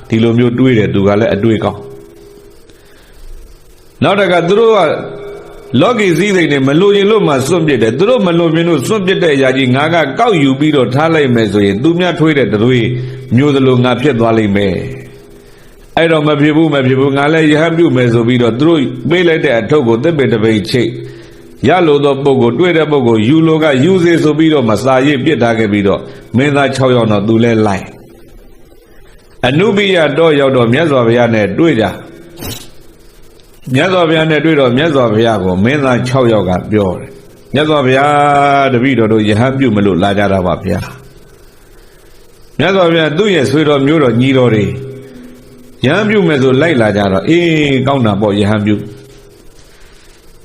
ဒီလိုမျိုးတွေးတယ်သူကလည်းအတွေးကောင်းနောက်တကသူတို့ကလောကီစည်းစိမ်တွေမလိုချင်လို့မှစွန့်ပစ်တယ်သူတို့မလိုချင်လို့စွန့်ပစ်တဲ့အရာကြီးငါကကောက်ယူပြီးတော့ထားလိုက်မယ်ဆိုရင်သူများထွေးတဲ့တွေမျိုးသလိုငါဖြစ်သွားလိမ့်မယ်အဲ့တော့မဖြစ်ဘူးငါလည်းယဟန်ပြုမယ်ဆိုပြီးတော့သူတို့ပေးလိုက်တဲ့အထုပ်ကိုတစ်ပင်တစ်ပိန်ချိတ်ရလို့သောပုဂ္ဂိုလ်တွေ့တဲ့ပုဂ္ဂိုလ်ယူလိုကယူစေဆိုပြီးတော့မစာရစ်ပြစ်ထားခဲ့ပြီးတော့မင်းသား6ယောက်တော့သူလဲလိုက်အနုပိယတော့ရောက်တော့မြတ်စွာဘုရားနဲ့တွေ့ကြမြတ်စွာဘုရားနဲ့တွေ့တော့မြတ်စွာဘုရားကိုမင်းသား6ယောက်ကပြောတယ်မြတ်စွာဘုရားတပည့်တော်တို့ယဟန်ပြုမလို့လာကြတာပါဗျာမြတ်စွာဘုရားသူ့ရဲ့ဆွေတော်မျိုးတော်ညီတော်တွေယဟန်ပြုမယ်ဆိုလိုက်လာကြတော့ကောင်းတာပေါ့ယဟန်ပြု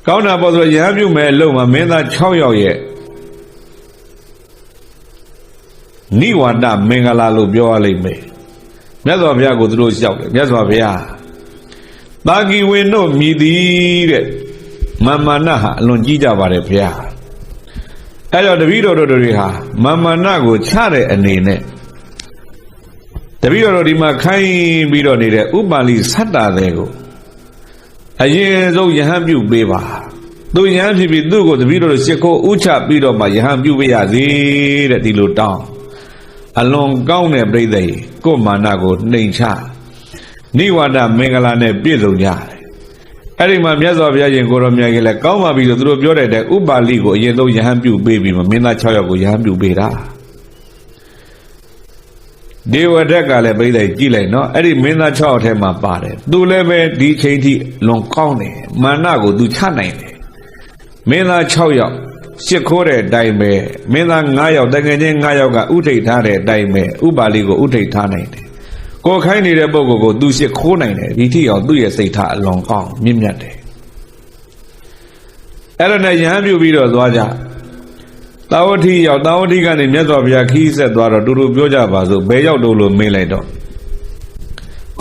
ကောင်းတာပေါ့ဆိုယဟန်ပြုမယ်အလုံးမှာမင်းသား6ယောက်ရဲ့နိဝါဒမင်္ဂလာလို့ပြောရလိမ့်မယ်မြတ်စွာဘုရားကိုသူတို့လျှောက်တယ်မြတ်စွာဘုရားတာဂီဝင်တို့မြည်သည်တဲ့မာမာနဟာအလွန်ကြီးကြပါတယ်ဘုရားအဲ့တော့တပည့်တော်တို့တွေဟာမာမာနကိုချတဲ့အနေနဲ့တပည့်တော်တို့ဒီမှာခိုင်းပြီးတော့နေတဲ့ဥပါလိသတ္တာတဲ့ကိုအရင်ဆုံးယဟန်ပြုပေးပါသူယဟန်ဖြစ်ပြီးသူ့ကိုတပည့်တော်တို့ရှ िख ိုးဥချပြီးတော့မှယဟန်ပြုပေးရစေတဲ့ဒီလိုတောင်းအလွန်ကောင်းတဲ့ပြိဿကြီးကိုယ်မာနကိုနှိမ်ချနိဝါဒမင်္ဂလာနဲ့ပြည့်စုံကြတယ်အဲ့ဒီမှာမြတ်စွာဘုရားရှင်ကိုရောမြတ်ကြီးလည်းကောင်းပါပြီလို့သူတို့ပြောတဲ့ဥပါလိကိုအရင်ဆုံးယဟန်ပြုပေးပြီးမှမင်းသား6ယောက်ကိုယဟန်ပြုပေးတာဒေဝဒက်ကလည်းပြိဿကြည့်လိုက်နော်အဲ့ဒီမင်းသား6ယောက်ထဲမှာပါတယ်သူလည်းပဲဒီချိန်ထိလွန်ကောင်းတယ်မာနကိုသူချနိုင်တယ်မင်းသား6ယောက်ရှ िख ိုးတဲ့အတိုင်းပဲမင်းသား9ယောက်တကယ်ချင်း9ယောက်ကဥထိတ်ထားတဲ့အတိုင်းပဲဥပါလိကိုဥထိတ်ထားနိုင်တယ်ကိုခိုင်းနေတဲ့ပုဂ္ဂိုလ်ကိုသူရှ िख ိုးနိုင်တယ်ဒီထိအောင်သူ့ရဲ့စိတ်ထားအလွန်ကောင်းမြင့်မြတ်တယ်အဲ့ဒါနဲ့ယဟန်ပြုပြီးတော့သွားကြတာဝတိရောက်တာဝတိကနေမြတ်စွာဘုရားခီးဆက်သွားတော့တူတူပြောကြပါစို့ဘယ်ရောက်တော့လို့မေးလိုက်တော့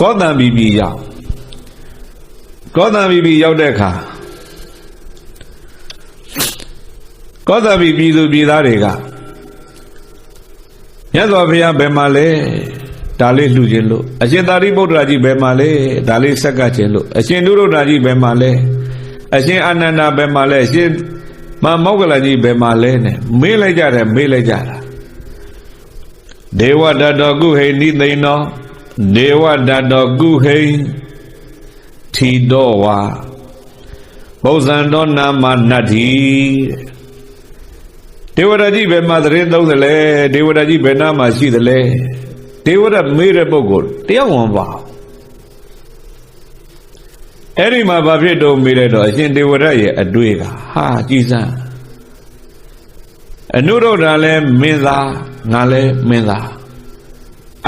ကောသံဘီဘီရောက်ကောသံဘီဘီရောက်တဲ့အခါကောသံဘီပြည်သူပြည်သားတွေကမြတ်စွာဘုရားဘယ်မှာလဲဒါလေးလှူခြင်းလို့အရှင်သာရိပုတ္တရာကြီးဘယ်မှာလဲဒါလေးဆက်ကပ်ခြင်းလို့အရှင်နုရုဒ္ဓကြီးဘယ်မှာလဲအရှင်အာနန္ဒာဘယ်မှာလဲအရှင်မောဂလကြီးဘယ်မှာလဲနဲ့မေးလိုက်ကြတယ်မေးလိုက်ကြတာဒေဝဒတ္တောကုဟိနိသိဏောဒေဝဒတ္တောကုဟိထီတော်ဝါပုဇ္ဇံတော်နာမနတ္ထိဒေဝဒတ်ကြီးဘယ်မှာသတင်းသုံးတယ်လဲဒေဝဒတ်ကြီးဘယ်နာမှာရှိတယ်လဲဒေဝဒတ်မေးတဲ့ပုဂ္ဂိုလ်တယောက်ဝန်ပါအဲ့ဒီမှာဘာဖြစ်တော့မေးလိုက်တော့အရှင်ဒေဝဒတ်ရဲ့အတွေ့ကဟာကြည်စမ်းအနုရုဒ္ဓလည်းမင်းသားငါလည်းမင်းသား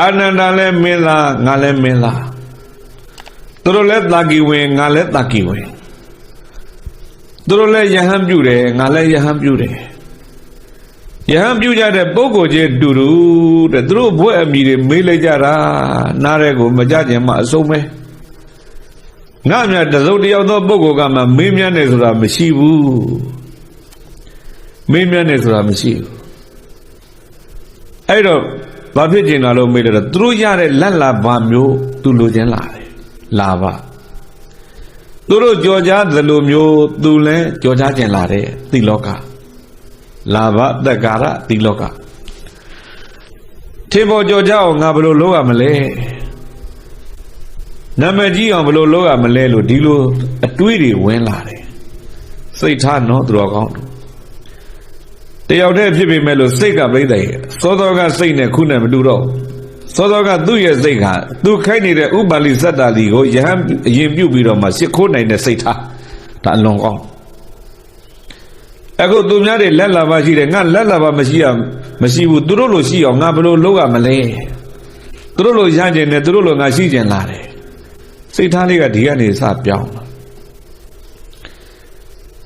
အာနန္ဒာလည်းမင်းသားငါလည်းမင်းသားသူတို့လည်းတာကီဝင်ငါလည်းတာကီဝင်သူတို့လည်းယဟန်ပြုတယ်ငါလည်းယဟန်ပြုတယ်ယဟန်ပြုကြတဲ့ပုဂ္ဂိုလ်ချင်းတူတူတဲ့သူတို့ဘွဲ့အမိတွေမေးလိုက်ကြတာနားတဲ့ကိုမကြခြင်းမှအဆုံးပဲငါမြတ်တစုံတယောက်သောပုဂ္ဂိုလ်ကမှမေးမြန်းနေဆိုတာမရှိဘူးမေးမြန်းနေဆိုတာမရှိဘူးအဲ့တော့ဘာဖြစ်ကျင်လာလို့မေးတယ်တော့သူတို့ရတဲ့လက်လာဘာမျိုးသူလိုချင်လာတယ်လာပါ တို့ကြော်ကြားသလိုမျိုးသူလည်းကြော်ကြားကျင်လာတဲ့သီလောကလာဘတက္ကာရသီလောကထေဘောကြော်ကြားအောင်ငါဘယ်လိုလုပ်ရမလဲနာမည်ကြီးအောင်ဘယ်လိုလုပ်ရမလဲလို့ဒီလိုအတွေးတွေဝင်လာတယ်စိတ်ထားနော်သူတော်ကောင်းတို့တယောက်တည်းဖြစ်ပေမဲ့လို့စိတ်ကပြိတ္တိစောစောကစိတ်နဲ့ခုနဲ့မတူတော့စောစောကသူ့ရဲ့စိတ်ကသူခိုက်နေတဲ့ဥပါလိစတ္တာလီကိုယဟန်အရင်ပြုတ်ပြီးတော့မှရှ िख ိုးနိုင်တဲ့စိတ်ထားဒါအလွန်ကောင်းအခုသူများတွေလက်လာပါရှိတယ်ငါလက်လာပါမရှိဘူးသူတို့လိုရှိအောင်ငါဘယ်လိုလုပ်ရမလဲသူတို့လိုရကျင်တယ်သူတို့လိုငါရှိကျင်လာတယ်စိတ်ထားလေးကဒီကနေစပြောင်းလာ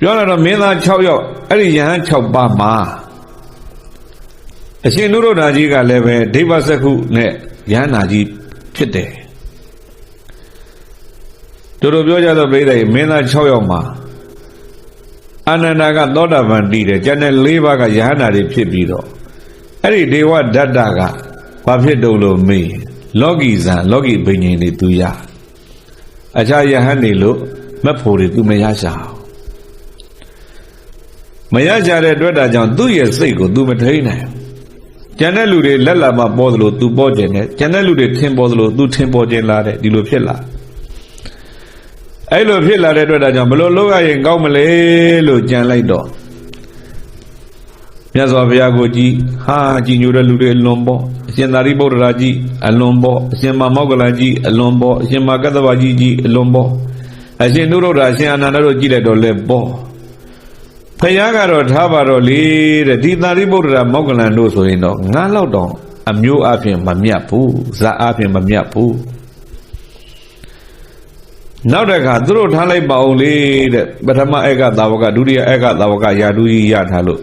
ပြောလာတော့မင်းသား6ယောက်အဲ့ဒီယဟန်6ပါးမှာအရှင်နုရုဒ္ဓကြီးကလည်းပဲဒိဗ္ဗစက္ခုနဲ့ယဟန္တာကြီးဖြစ်တယ်တို့ပြောကြတော့ပြိဿရေမင်းသား6ယောက်မှာအာနန္ဒာကသောတာပန်တည်တယ်ကျန်တဲ့4ပါးကယဟန္တာတွေဖြစ်ပြီးတော့အဲ့ဒီဒေဝဒတ္တကဘာဖြစ်တုံလို့မေးလောကီဇံလောကီဘိညာဉ်တွေသူရအခြားယဟန်တွေလို့မက်ဖို့တွေသူမရရှာအောင်မရကြတဲ့အတွက်ဒါကြောင့်သူ့ရဲ့စိတ်ကိုသူမထိန်နိုင်ကျန်တဲ့လူတွေလက်လာမှပေါ်သလိုသူပေါ်ကျင်တယ်ကျန်တဲ့လူတွေထင်ပေါ်သလိုသူထင်ပေါ်ကျင်လာတယ်ဒီလိုဖြစ်လာအဲ့လိုဖြစ်လာတဲ့အတွက်ဒါကြောင့်ဘလို့လုပ်ရရင်ကောင်းမလဲလို့ကြံလိုက်တော့မြတ်စွာဘုရားကိုကြည်ဟာကြည်ညိုတဲ့လူတွေအလွန်ပေါ်အရှင်သာရိပုတ္တရာကြီးအလွန်ပေါ်အရှင်မောဂလကြီးအလွန်ပေါ်အရှင်မကတ္တဗကြီးအလွန်ပေါ်အရှင်နုရုဒ္ဓအရှင်အာနန္ဒတို့ကြည်လိုက်တော့လဲပေါ်ဖယားကတော့ထားပါတော့လေတဲ့ဒီသာရိပုတ္တရာမောဂလန်တို့ဆိုရင်တော့ငါးလောက်တော့အမျိုးအပြင်မမြတ်ဘူးဇာအပြင်မမြတ်ဘူးနောက်တစ်ခါသူတို့ထားလိုက်ပါအောင်လေတဲ့ပထမဧကသာဝကဒုတိယဧကသာဝကယာတုကြီးရထားလို့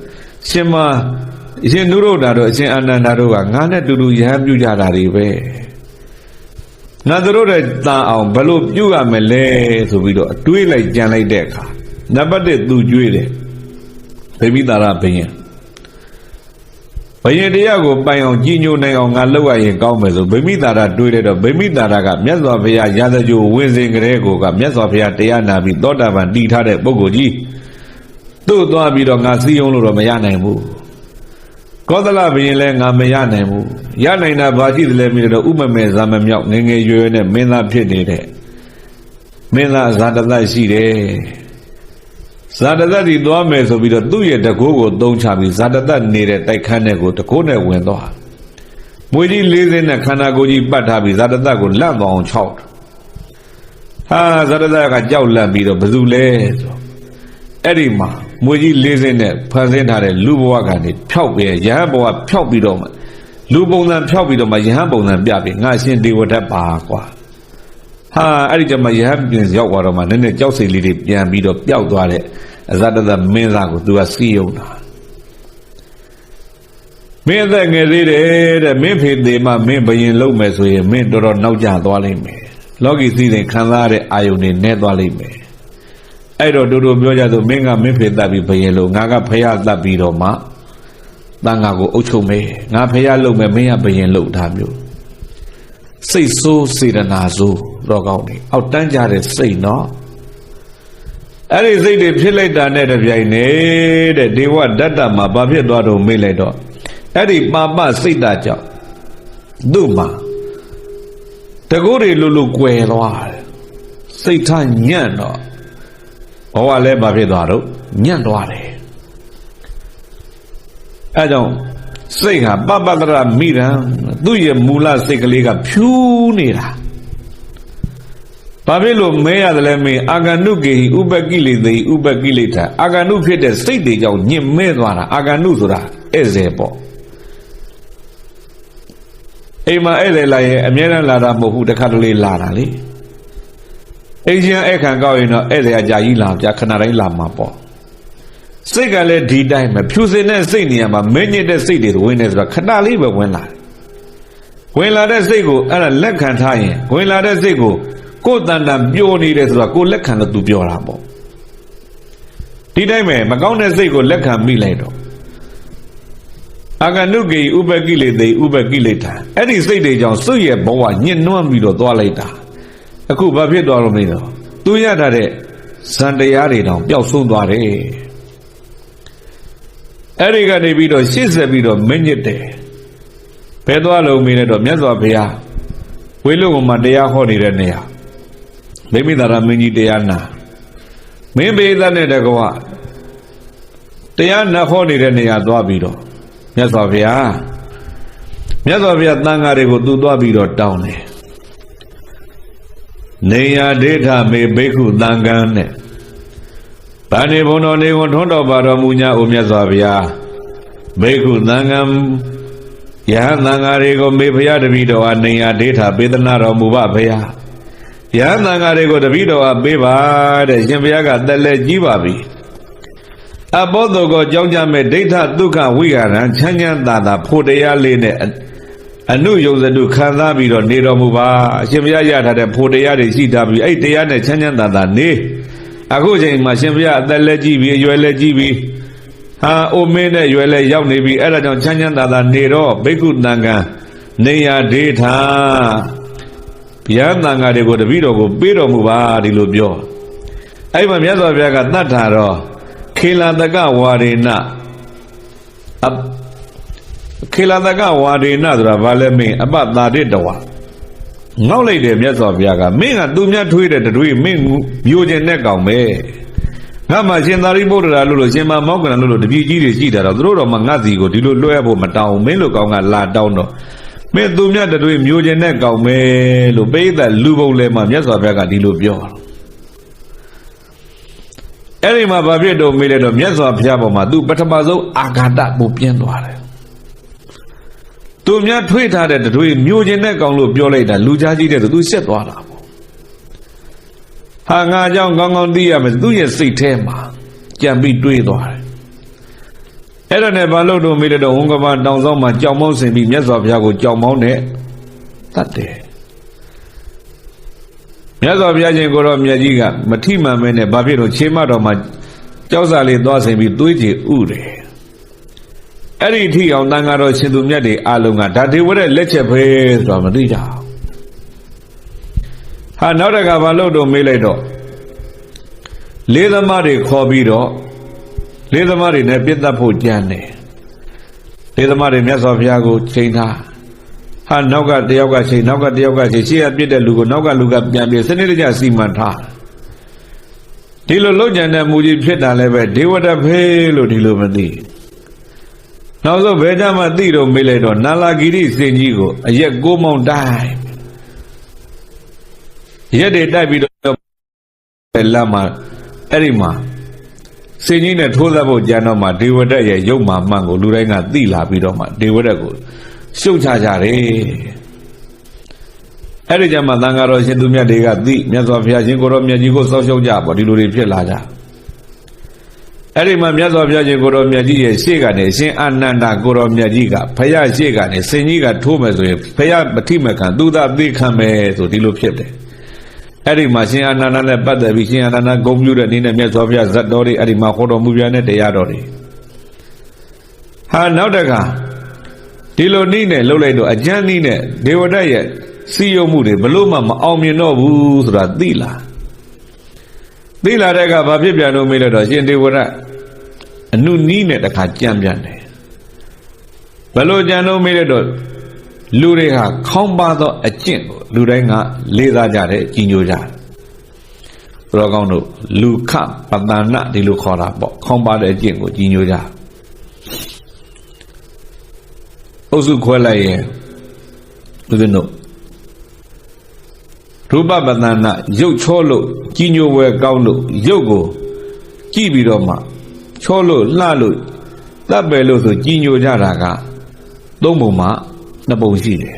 ရှင်မအရှင်နုရုဒ္ဓတို့အရှင်အာနန္ဒတို့ကငါနဲ့တူတူယဟန်ပြုကြတာတွေပဲငါတို့တဲ့တန်အောင်ဘယ်လိုပြုရမလဲဆိုပြီးတော့အတွေးလိုက်ကြံလိုက်တဲ့အခါနံပါတ်1သူကြွေးတယ်ဗိမိတာရဘယင်တရားကိုပိုင်အောင်ကြီးညိုနိုင်အောင်ငါလုပ်ရရင်ကောင်းမယ်ဆိုဗိမိတာရတွေးတယ်တော့ဗိမိတာရကမြတ်စွာဘုရားရာဇကြိုဝင်စဉ်ကလေးကိုကမြတ်စွာဘုရားတရားနာပြီးသောတာပန်တည်ထားတဲ့ပုဂ္ဂိုလ်ကြီးသူ့သွားပြီးတော့ငါစည်းရုံးလို့တော့မရနိုင်ဘူးကောသလဘယင်လည်းငါမရနိုင်ဘူးရနိုင်တာဘာရှိသလဲမြင်တော့ဥမမေဇာမမြောက်ငငယ်ရွယ်နဲ့မင်းသားဖြစ်နေတဲ့မင်းသားဇာတတရှိတယ်ဇာတတ္တိသွားမယ်ဆိုပြီးတော့သူ့ရဲ့တကိုးကိုသုံးချပြီးဇာတတ္နေတဲ့တိုက်ခန်းတဲ့ကိုတကိုးနဲ့ဝင်သွားမွေကြီး40နဲ့ခန္ဓာကိုယ်ကြီးပတ်ထားပြီးဇာတတ္ကိုလန့်သွားအောင်ခြောက်ဟာဇာတတ္ကကြောက်လန့်ပြီးတော့ဘယ်သူလဲဆိုအဲ့ဒီမှာမွေကြီး40နဲ့ဖန်ဆင်းထားတဲ့လူဘဝကနေဖြောက်ပြီးရဟန်းဘဝဖြောက်ပြီးတော့မှလူပုံစံဖြောက်ပြီးတော့မှယဟန်ပုံစံပြပြီးငါရှင်ဒေဝဒတ်ပါကွာဟာအဲ့ဒီကျမှယဟန်ပြင်ရောက်သွားတော့မှနည်းနည်းကြောက်စိတ်လေးတွေပြန်ပြီးတော့ပျောက်သွားတဲ့အဇာတတမင်းသားကိုသူကစီးယုံတာမင်းအသက်ငယ်သေးတယ်တဲ့မင်းဖေသေးမှမင်းဘယင်လုံးမယ်ဆိုရင်မင်းတော်တော်နောက်ကျသွားလိမ့်မယ်လောကီစည်းစိမ်ခံစားရတဲ့အာယုန်တွေနဲ့သွားလိမ့်မယ်အဲ့တော့တို့ပြောကြဆိုမင်းကမင်းဖေသက်ပြီးဘယင်လုံးငါကဖယားသက်ပြီးတော့မှတန်ခါကိုအုပ်ချုပ်မယ်ငါဖယားလုံးမယ်မင်းကဘယင်လုံးထားမျိုးစိတ်ဆိုးစေတနာဆိုးတော့ကောင်းတယ်အောက်တန်းကြတဲ့စိတ်နော်အဲ့ဒီစိတ်တွေဖြစ်လိုက်တာနဲ့တပြိုင်နက်တဲ့ဒေဝဒတ္တမှာဘာဖြစ်သွားတော့မေးလိုက်တော့အဲ့ဒီပါပစိတ်ဓာတ်ကြောင့်သူ့မှာတကူတွေလူလူကွယ်သွားတယ်စိတ်ထားညံ့တော့ဘဝလည်းဘာဖြစ်သွားတော့ညံ့သွားတယ်အဲကြောင့်စိတ်ဟာပပတရမိရံသူ့ရဲ့မူလစိတ်ကလေးကဖြူးနေတာဘာဖြစ်လို့မဲရတယ်လဲမင်းအာဂန္တုကေဟိဥပကိလေသေဥပကိလေထာအာဂန္တုဖြစ်တဲ့စိတ်တွေကြောင့်ညစ်မဲသွားတာအာဂန္တုဆိုတာဧည့်စေပေါ့အိမ်မှာဧည့်သည်လာရင်အမြဲတမ်းလာတာမဟုတ်ဘူးတစ်ခါတလေလာတာလေအိမ်ချင်းဧည့်ခံကောက်ရင်တော့ဧည့်သည်အကြာကြီးလာပြခဏတိုင်းလာမှာပေါ့စိတ်ကလည်းဒီတိုင်းပဲဖြူစင်တဲ့စိတ်နေရာမှာမင်းညစ်တဲ့စိတ်တွေဝင်နေဆိုတာခဏလေးပဲဝင်လာတယ်ဝင်လာတဲ့စိတ်ကိုအဲ့ဒါလက်ခံထားရင်ဝင်လာတဲ့စိတ်ကိုကိုယ်တန်တန်ပြောနေတယ်ဆိုတာကိုလက်ခံလို့သူပြောတာပေါ့ဒီတိုင်းပဲမကောင်းတဲ့စိတ်ကိုလက်ခံမိလိုက်တော့အာဂန္တုကေဥပကိလေသေဥပကိလေထာအဲ့ဒီစိတ်တွေကြောင့်စွရဲ့ဘဝညှဉ်းနှွမ်းပြီးတော့သွားလိုက်တာအခုဘာဖြစ်သွားလို့မလဲတော့သူရထားတဲ့ ဇန်တရားတွေတောင်ပျောက်ဆုံးသွားတယ်အဲ့ဒီကနေပြီးတော့ရှေ့ဆက်ပြီးတော့မင်းညစ်တယ်ဘယ်သွားလုံးမင်းနဲ့တော့မြတ်စွာဘုရားဝေလုဝမှာတရားဟောနေတဲ့နေရာမိမိသာရမင်းကြီးတရားနာမင်းပေသနဲ့တကွာတရားနာဟောနေတဲ့နေရာသွားပြီးတော့မြတ်စွာဘုရားတန်ဃာတွေကိုသူသွားပြီးတော့တောင်းတယ်နေယဒေထမေဘိက္ခုသံဃံနဲ့ဗာနေဘုံတော်နေဝန်ထွန်းတော်ပါတော်မူညာအိုမြတ်စွာဘုရားဘိက္ခုသံဃံယဟန်သံဃာတွေကိုမေဘုရားတပည့်တော်အားနေယဒေထပေးသနာတော်မူပါဘုရားယဟန်သံဃာတွေကိုတပည့်တော်အားပေးပါတဲ့ရှင်ဘုရားကတက်လက်ကြီးပါပြီအဘောဓကိုကြောင်းကြမဲ့ဒိဋ္ဌဒုက္ခဝိဟာရံချမ်းချမ်းသာသာဖို့တရားလေးနဲ့အနုယုံစတုခံစားပြီးတော့နေတော်မူပါအရှင်ဘုရားရထားတဲ့ဖို့တရားတွေရှိတာပြီးအဲ့တရားနဲ့ချမ်းချမ်းသာသာနေအခုချိန်မှာရှင်ဘုရားအသက်လက်ကြီးပြီးအရွယ်လက်ကြီးပြီးဟာအိုမင်းနဲ့ရွယ်လက်ရောက်နေပြီအဲ့ဒါကြောင့်ချမ်းချမ်းသာသာနေတော့ဘိက္ခုတန်ဃံနေယဒေထာဘုရားတန်ဃာတွေကိုတပည့်တော်ကိုပေးတော်မူပါဒီလိုပြောအဲ့မှာမြတ်စွာဘုရားကတတ်တာတော့ခေလတကဝါရေနခေလတကဝါရေနဆိုတာဘာလဲမင်းအပတာတိတဝါငေါက်လိုက်တယ်မြတ်စွာဘုရားကမင်းကသူများထွေးတဲ့တွေမင်းမျိုးကျင်တဲ့ကောင်ပဲငါမှရှင်သာရိပုတ္တရာလို့ရှင်မမောက္ကလလို့တပည့်ကြီးတွေရှိတာတော့သူတို့တော့မှငါစီကိုဒီလိုလွှဲဖို့မတောင်းမင်းလို့ကောင်ကလာတောင်းတော့မင်းသူများတွေမျိုးကျင်တဲ့ကောင်ပဲလို့ပိဋကလူပုံလဲမှမြတ်စွာဘုရားကဒီလိုပြောအဲ့ဒီမှာဘာဖြစ်တော့မေးလိုက်တော့မြတ်စွာဘုရားပေါ်မှာသူပထမဆုံးအာဃာတပူပြင်းသွားတယ်သူများထွေးထားတဲ့တွေမျိုးကျင်တဲ့ကောင်လို့ပြောလိုက်တာလူကြားကြီးတဲ့သူရှက်သွားတာပေါ့ဟာငါကြောင့်ကောင်းကောင်းသိရမယ်သူရဲ့စိတ်ထဲမှာကြံပြီးတွေးသွားတယ်အဲ့ဒါနဲ့ဘာလို့တော့မေးလိုက်တော့ဝန်ကဘာတောင်ဆောင်မှာကြောင်မောင်းဆင်ပြီးမြတ်စွာဘုရားကိုကြောင်မောင်းနဲ့တတ်တယ်မြတ်စွာဘုရားရှင်ကိုရောမြတ်ကြီးကမထိမှန်မဲနဲ့ဘာဖြစ်လို့ခြေမတော်မှာကြောက်စာလေးသွားဆင်ပြီးသွေးကြည်ဥတယ်အဲ့ဒီထိအောင်တန်ဃာတော်ရှင်သူမြတ်တွေအလုံးကဒါဒေဝရဲ့လက်ချက်ပဲဆိုတော့မသိကြဘူးဟာနောက်တကဘာလို့တော့မေးလိုက်တော့လေးသမားတွေခေါ်ပြီးတော့လေးသမားတွေနဲ့ပြစ်တတ်ဖို့ကြံတယ်လေးသမားတွေမြတ်စွာဘုရားကိုချိန်ထားဟာနောက်ကတယောက်ကချိန်နောက်ကတယောက်ကချိန်ရှေ့ကပြစ်တဲ့လူကိုနောက်ကလူကပြန်ပြီးစနစ်တကျစီမံထားဒီလိုလုံးကြံတဲ့မူကြီးဖြစ်တာလည်းပဲဒေဝတဖေးလို့ဒီလိုမသိနောက်ဆုံးဘယ်ကြမှာသိတော့မေးလိုက်တော့နာလာဂိရိစင်ကြီးကိုအရက်ကိုမောင်တိုင်းရက်တွေတိုက်ပြီးတော့လမ်းမှာအဲ့ဒီမှာစင်ကြီးနဲ့ထိုးသတ်ဖို့ကြံတော့မှဒေဝဒတ်ရဲ့ရုပ်မှမှန်ကိုလူတိုင်းကသိလာပြီးတော့မှဒေဝဒတ်ကိုရှုပ်ချကြတယ်အဲ့ဒီကြမှာသံဃာတော်ရှင်သူမြတ်တွေကသိမြတ်စွာဘုရားရှင်ကိုရောမြတ်ကြီးကိုစောင့်ရှောက်ကြပေါ့ဒီလိုတွေဖြစ်လာကြအဲ့ဒီမှာမြတ်စွာဘုရားရှင်ကိုရောမြတ်ကြီးရဲ့ရှေ့ကနေရှင်အာနန္ဒကိုရောမြတ်ကြီးကဘုရားရှေ့ကနေစင်ကြီးကထိုးမယ်ဆိုရင်ဘုရားမထိမခံသူသာသိခံမယ်ဆိုဒီလိုဖြစ်တယ်အဲ့ဒီမှာရှင်အာနန္ဒနဲ့ပတ်သက်ပြီးရှင်အာနန္ဒဂုဏ်ပြုတဲ့အနေနဲ့မြတ်စွာဘုရားဇတ်တော်တွေအဲ့ဒီမှာဟောတော်မူပြတဲ့တရားတော်တွေဟာနောက်တခါဒီလိုနည်းနဲ့လှုပ်လိုက်တော့အကျဉ်းနည်းနဲ့ဒေဝဒတ်ရဲ့စီယုံမှုတွေဘလို့မှမအောင်မြင်တော့ဘူးဆိုတာသိလာတဲ့ကဘာဖြစ်ပြန်လို့မေးလိုက်တော့ရှင်ဒေဝဒတ်အနုနည်းနဲ့တခါကြံပြန်တယ်ဘလို့ကြံလို့မေးလိုက်တော့လူတွေဟာခေါင်းပါသောအကျင့်ကိုလူတိုင်းကလေးစားကြတယ်ကြီးညိုကြတယ်ဘုရားကောင်းတို့လူခပတဏဒီလိုခေါ်တာပေါ့ခေါင်းပါတဲ့အကျင့်ကိုကြီးညိုကြအုပ်စုခွဲလိုက်ရင်ဦးဇင်းတို့ရူပပတဏရုပ်ချောလို့ကြီးညိုဝဲကောင်းလို့ရုပ်ကိုကြည့်ပြီးတော့မှချောလို့လှလို့တပ်ပယ်လို့ဆိုကြီးညိုကြတာကသုံးပုံမှနှစ်ပုံရှိတယ်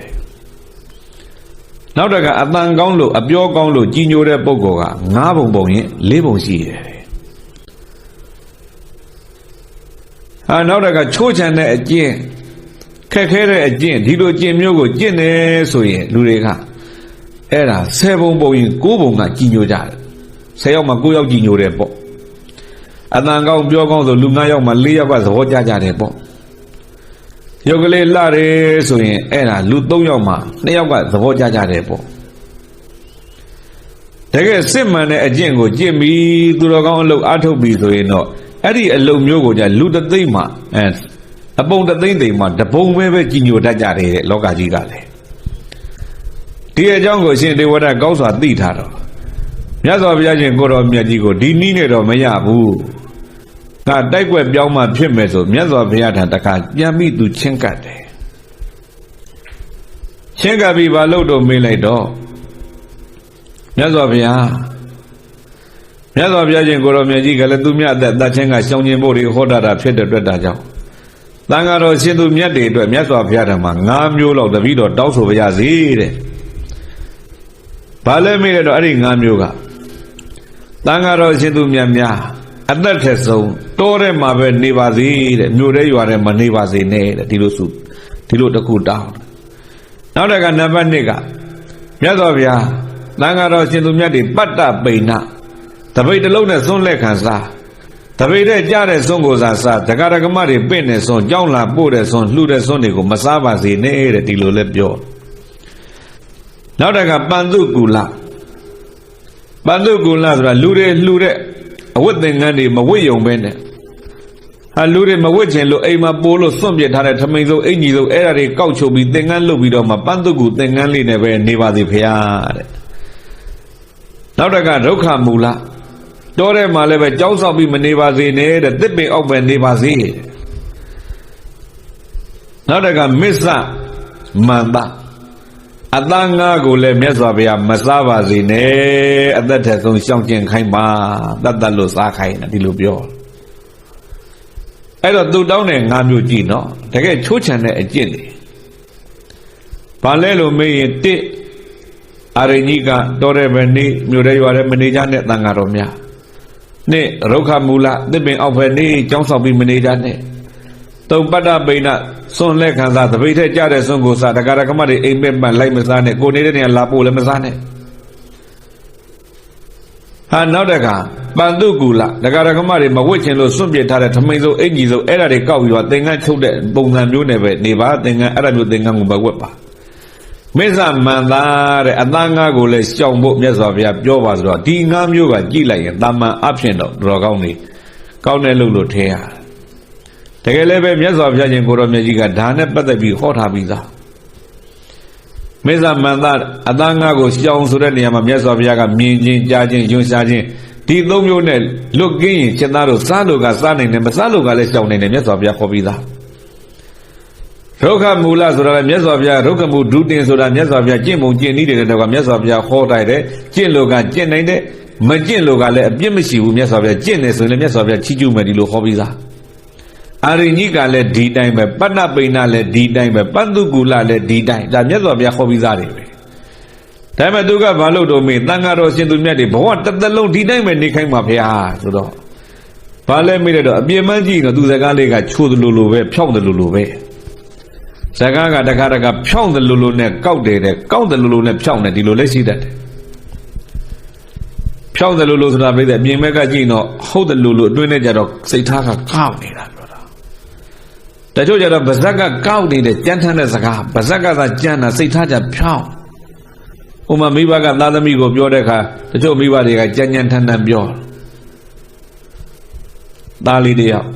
နောက်တကအတန်ကောင်းလို့အပြောကောင်းလို့ကြီးညိုတဲ့ပုဂ္ဂိုလ်က၅ပုံပုံရင်၄ပုံရှိတယ်ဟာနောက်တကချိုးချံတဲ့အကျင့်ခက်ခဲတဲ့အကျင့်ဒီလိုကျင့်မျိုးကိုကျင့်တယ်ဆိုရင်လူတွေကအဲ့ဒါ10ပုံပုံရင်9ပုံကကြီးညိုကြတယ်10ယောက်မှ9ယောက်ကြီးညိုတယ်ပေါ့အတန်ကောင်းပြောကောင်းဆိုလူ9ယောက်မှ4ယောက်ကသဘောကျကြတယ်ပေါ့ရုပ်ကလေးလှတယ်ဆိုရင်အဲ့ဒါလူ3ယောက်မှ2ယောက်ကသဘောကျကြတယ်ပေါ့ တကယ်စစ်မှန်တဲ့အကျင့်ကိုကျင့်ပြီးသူတော်ကောင်းအလုပ်အားထုတ်ပြီးဆိုရင်တော့အဲ့ဒီအလုပ်မျိုးကိုじゃလူတသိမ့်မှာအပုံတသိမ့်သိမ့်မှာတပုံပဲကြီးညိုတတ်ကြတယ်တဲ့လောကကြီးကလည်းဒီအကြောင်းကိုအရှင်ဒေဝရကောင်းစွာသိထားတော့မြတ်စွာဘုရားရှင်ကိုတော်မြတ်ကြီးကိုဒီနည်းနဲ့တော့မရဘူးငါတိုက်ွက်ပြောင်းမှဖြစ်မယ်ဆိုမြတ်စွာဘုရားထံတခါပြန်ပြီးသူချင်းကပ်တယ်ချင်းကပ်ပြီးဘာလို့တော့မေးလိုက်တော့မြတ်စွာဘုရားရှင်ကိုတော်မြတ်ကြီးကလည်းသူမြတ်အသက်ချင်းကရှောင်ကျင်ဖို့တွေဟောတာဖြစ်တဲ့အတွက်ဒါကြောင့်တန်ဃာတော်ရှင်သူမြတ်တွေအတွက်မြတ်စွာဘုရားထံမှာ9မျိုးလောက်တပည့်တော်တောင်းဆိုပါရစေတဲ့ဘာလဲမေးတော့အဲ့ဒီ9မျိုးကတန်ဃာတော်ရှင်သူမြတ်များအသက်ထက်ဆုံးတောထဲမှာပဲနေပါစေတဲ့မြို့ထဲရွာထဲမှာနေပါစေနဲ့တဲ့ဒီလိုတခုတောင်းနောက်တကနံပါတ်1ကမြတ်စွာဘုရားတန်ဃာတော်ရှင်သူမြတ်တွေပတ္တပိဏတပိတ်တစ်လုံးနဲ့စွန့်လက်ခံစားတပိတ်တဲ့ကြားတဲ့စွန့်ကိုစားဒကာဒကမတွေပင့်နေစွန့်ကြောင်းလာပို့တဲ့စွန့်လှူတဲ့စွန့်တွေကိုမစားပါစေနဲ့တဲ့ဒီလိုလဲပြောနောက်တကပန္တုကူလဆိုတာလူတွေလှူတဲ့အဝတ်သင်္ကန်းတွေမဝတ်ယုံပဲနဲ့လူတွေမဝတ်ချင်လို့အိမ်မှာပိုးလို့စွန့်ပြစ်ထားတဲ့ထမိန်စုံအင်ကြီးစုံအဲ့ဒါတွေကောက်ချုပ်ပြီးသင်္ကန်းလုပ်ပြီးတော့မှပန္တုကူသင်္ကန်းလေးနဲ့ပဲနေပါစေဖေဟာတဲ့နောက်တကဒုက္ခမူလတောထဲမှာလည်းပဲကြောက်ဆောက်ပြီးမနေပါစေနဲ့တဲ့တစ်ပင်အောက်ပဲနေပါစေနောက်တကမစ္ဆမန္တအသားငါးကိုလည်းမြတ်စွာဘုရားမစားပါစေနဲ့အသက်ထက်ဆုံးရှောင်ကျင်ခိုင်းပါတတ်လို့စားခိုင်းတယ်ဒီလိုပြောအဲ့တော့သူတောင်းတဲ့9မျိုးကြည့်နော်တကယ်ချိုးချံတဲ့အကျင့်တွေဘာလဲလို့မေးရင်1အာရိဏိကတော်တဲ့ပဲနေမြို့ထဲရွာထဲမနေကြနဲ့တန်ဃာတော်များ2ရုက္ခမူလသစ်ပင်အောက်ပဲနေကျောင်းဆောက်ပြီးမနေကြနဲ့3ပတ္တပိဏစွန့်လက်ခံစားတပိတ်ထဲကြတဲ့စွန့်ကိုစားဒကာဒကမတွေအိမ်မက်မှလိုက်မစားနဲ့ကိုနေတဲ့နေရာလာပို့လည်းမစားနဲ့နောက်တကပန္တုကူလဒကာဒကမတွေမဝတ်ချင်လို့စွန့်ပြစ်ထားတဲ့ထမိန်စုံအင်ကြီးစုံအဲ့ဒါတွေကောက်ပြီးတော့သင်္ကန်းချုပ်တဲ့ပုံစံမျိုးနဲ့ပဲနေပါသင်္ကန်းအဲ့ဒါမျိုးသင်္ကန်းကိုမဝတ်ပါမစ္ဆမန္တာတဲ့အသားငါးကိုလည်းရှောင်ဖို့မြတ်စွာဘုရားပြောပါဆိုတော့ဒီ9မျိုးကကြည့်လိုက်ရင်တာမန်အဖြစ်တော့တော်ကောင်းနေကောင်းတဲ့လို့ထဲရတကယ်လည်းပဲမြတ်စွာဘုရားရှင်ကိုတော်မြတ်ကြီးကဒါနဲ့ပတ်သက်ပြီးဟောထားပြီးသားမစ္ဆမန္တာအသားငါးကိုရှောင်ဆိုတဲ့နေရာမှာမြတ်စွာဘုရားကမြင်ချင်းကြားချင်းယွန်းရှားချင်းဒီ3မျိုးနဲ့လွတ်ကင်းရင်ချက်သားတို့စားလို့ကစားနိုင်တယ်မစားလို့ကလည်းရှောင်နိုင်တယ်မြတ်စွာဘုရားခေါ်ပြီးသားဒုက္ခမူလဆိုတာလည်းမြတ်စွာဘုရားဒုက္ခမူဒုတင်ဆိုတာမြတ်စွာဘုရားကျင့်ပုံကျင့်နည်းတွေတော့ကမြတ်စွာဘုရားဟောတိုက်တယ်ကျင့်လို့ကကျင့်နိုင်တယ်မကျင့်လို့ကလည်းအပြစ်မရှိဘူးမြတ်စွာဘုရားကျင့်တယ်ဆိုရင်လည်းမြတ်စွာဘုရားချီးကျူးမယ်ဒီလိုဟောပြီးသားအာရိညိကလည်းဒီတိုင်းပဲပတ္တပိဏလည်းဒီတိုင်းပဲပန္တုကူလလည်းဒီတိုင်းဒါမြတ်စွာဘုရားဟောပြီးသားတွေပဲဒါပေမဲ့သူကဘာလို့တော့မေးတန်ဃာတော်ရှင်သူမြတ်တွေဘဝတစ်သက်လုံးဒီတိုင်းပဲနေခိုင်းပါဖေဟာဆိုတော့ဘာလဲမေးတော့အပြင်းမကြီးတော့သူစကားလေးကချိုးတယ်လို့ပဲဖြောင်းတယ်လို့ပဲစကားကတခါဖြောင်းတယ်လို့နဲ့ကောက်တယ်တဲ့ကောက်တယ်လို့နဲ့ဖြောင်းတယ်ဒီလိုလည်းရှိတတ်တယ်ဖြောင်းတယ်လို့ဆိုတာပြည့်တဲ့အပြင်ဘက်ကကြည့်တော့ဟုတ်တယ်လို့အတွင်းနဲ့ကြတော့စိတ်ထားကကောက်နေတာပြောတာတချို့ကြတော့ဗဇက်ကကောက်နေတဲ့ကြမ်းထမ်းတဲ့စကားဗဇက်ကသာကြမ်းတာစိတ်ထားကြဖြောင်းဥမာမိဘကသားသမီးကိုပြောတဲ့အခါတချို့မိဘတွေကကြမ်းကြမ်းထမ်းထမ်းပြောသားလေးတယောက်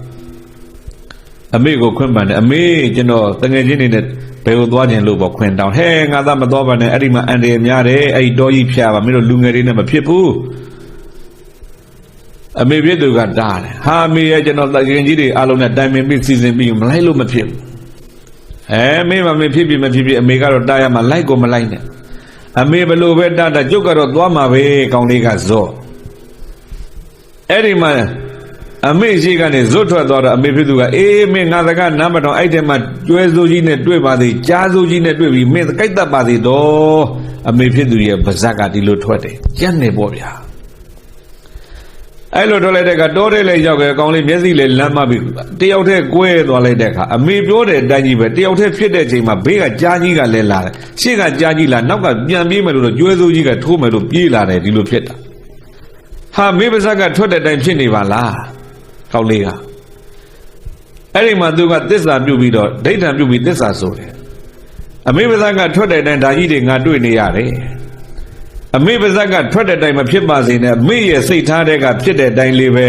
အမေကိုခွင့်ပန်တယ်အမေကျွန်တော်တငယ်ချင်းတွေနဲ့ဘယ်ကိုသွားခြင်းလို့ပေါ့ခွင့်တောင်းဟဲငါသားမသွားပါနဲ့အဲ့ဒီမှာအန်တရများတယ်အဲ့ဒီတောကြီးဖျားပါမင်းတို့လူငယ်တွေနဲ့မဖြစ်ဘူးအမေပြည့်သူကတားတယ်ဟာအမေရဲ့ကျွန်တော်တငယ်ကြီးတွေအားလုံးနဲ့တိုင်ပင်ပြီးစီစဉ်ပြီးမလိုက်လို့မဖြစ်ဘူးမင်းမဖြစ်ဖြစ်မဖြစ်ဖြစ်အမေကတော့တားရမှာလိုက်ကိုမလိုက်နဲ့အမေဘလို့ပဲတားတာကျုပ်ကတော့သွားမှာပဲကောင်းလေးကဇော့အဲ့ဒီမှာအမေရှိကနေဇွတ်ထွက်သွားတော့အမေဖြစ်သူကအေးမင်းငါစကားနားမတော်အဲ့ထဲမှာကျွဲစိုးကြီးနဲ့တွေ့ပါသေးကြားစိုးကြီးနဲ့တွေ့ပြီးမင်းကြိုက်တတ်ပါသေးတော့အမေဖြစ်သူရဲ့ဗဇက်ကဒီလိုထွက်တယ်ကြက်နေပေါ့ဗျာအဲ့လိုထွက်လိုက်တဲ့ကတောထဲလေးရောက်ခဲ့အကောင်လေးမျက်စိလေးလမ်းမပြီးတယောက်တည်းကွဲသွားလိုက်တဲ့အခါအမေပြောတဲ့အတိုင်းကြီးပဲတယောက်တည်းဖြစ်တဲ့အချိန်မှာဘေးကကြားကြီးကလည်းလာတယ်ရှေ့ကကြားကြီးလာနောက်ကပြန်ပြေးမယ်လို့တော့ကျွဲစိုးကြီးကထိုးမယ်လို့ပြေးလာတယ်ဒီလိုဖြစ်တာဟာမေဗဇက်ကထွက်တဲ့အတိုင်းဖြစ်နေပါလားကောက်လေးကအဲ့ဒီမှာသူကသစ္စာပြုတ်ပြီးတော့ဒိဋ္ဌံပြုတ်ပြီးသစ္စာဆိုတယ်အမေဗဇက်ကထွက်တဲ့အတိုင်းဓာကြီးတွေငါတွေ့နေရတယ် အမေပါဇက်ကထွက်တဲ့တိုင်မဖြစ်ပါစေနဲ့အမေရဲ့စိတ်ထားတဲ့ကဖြစ်တဲ့တိုင်လေးပဲ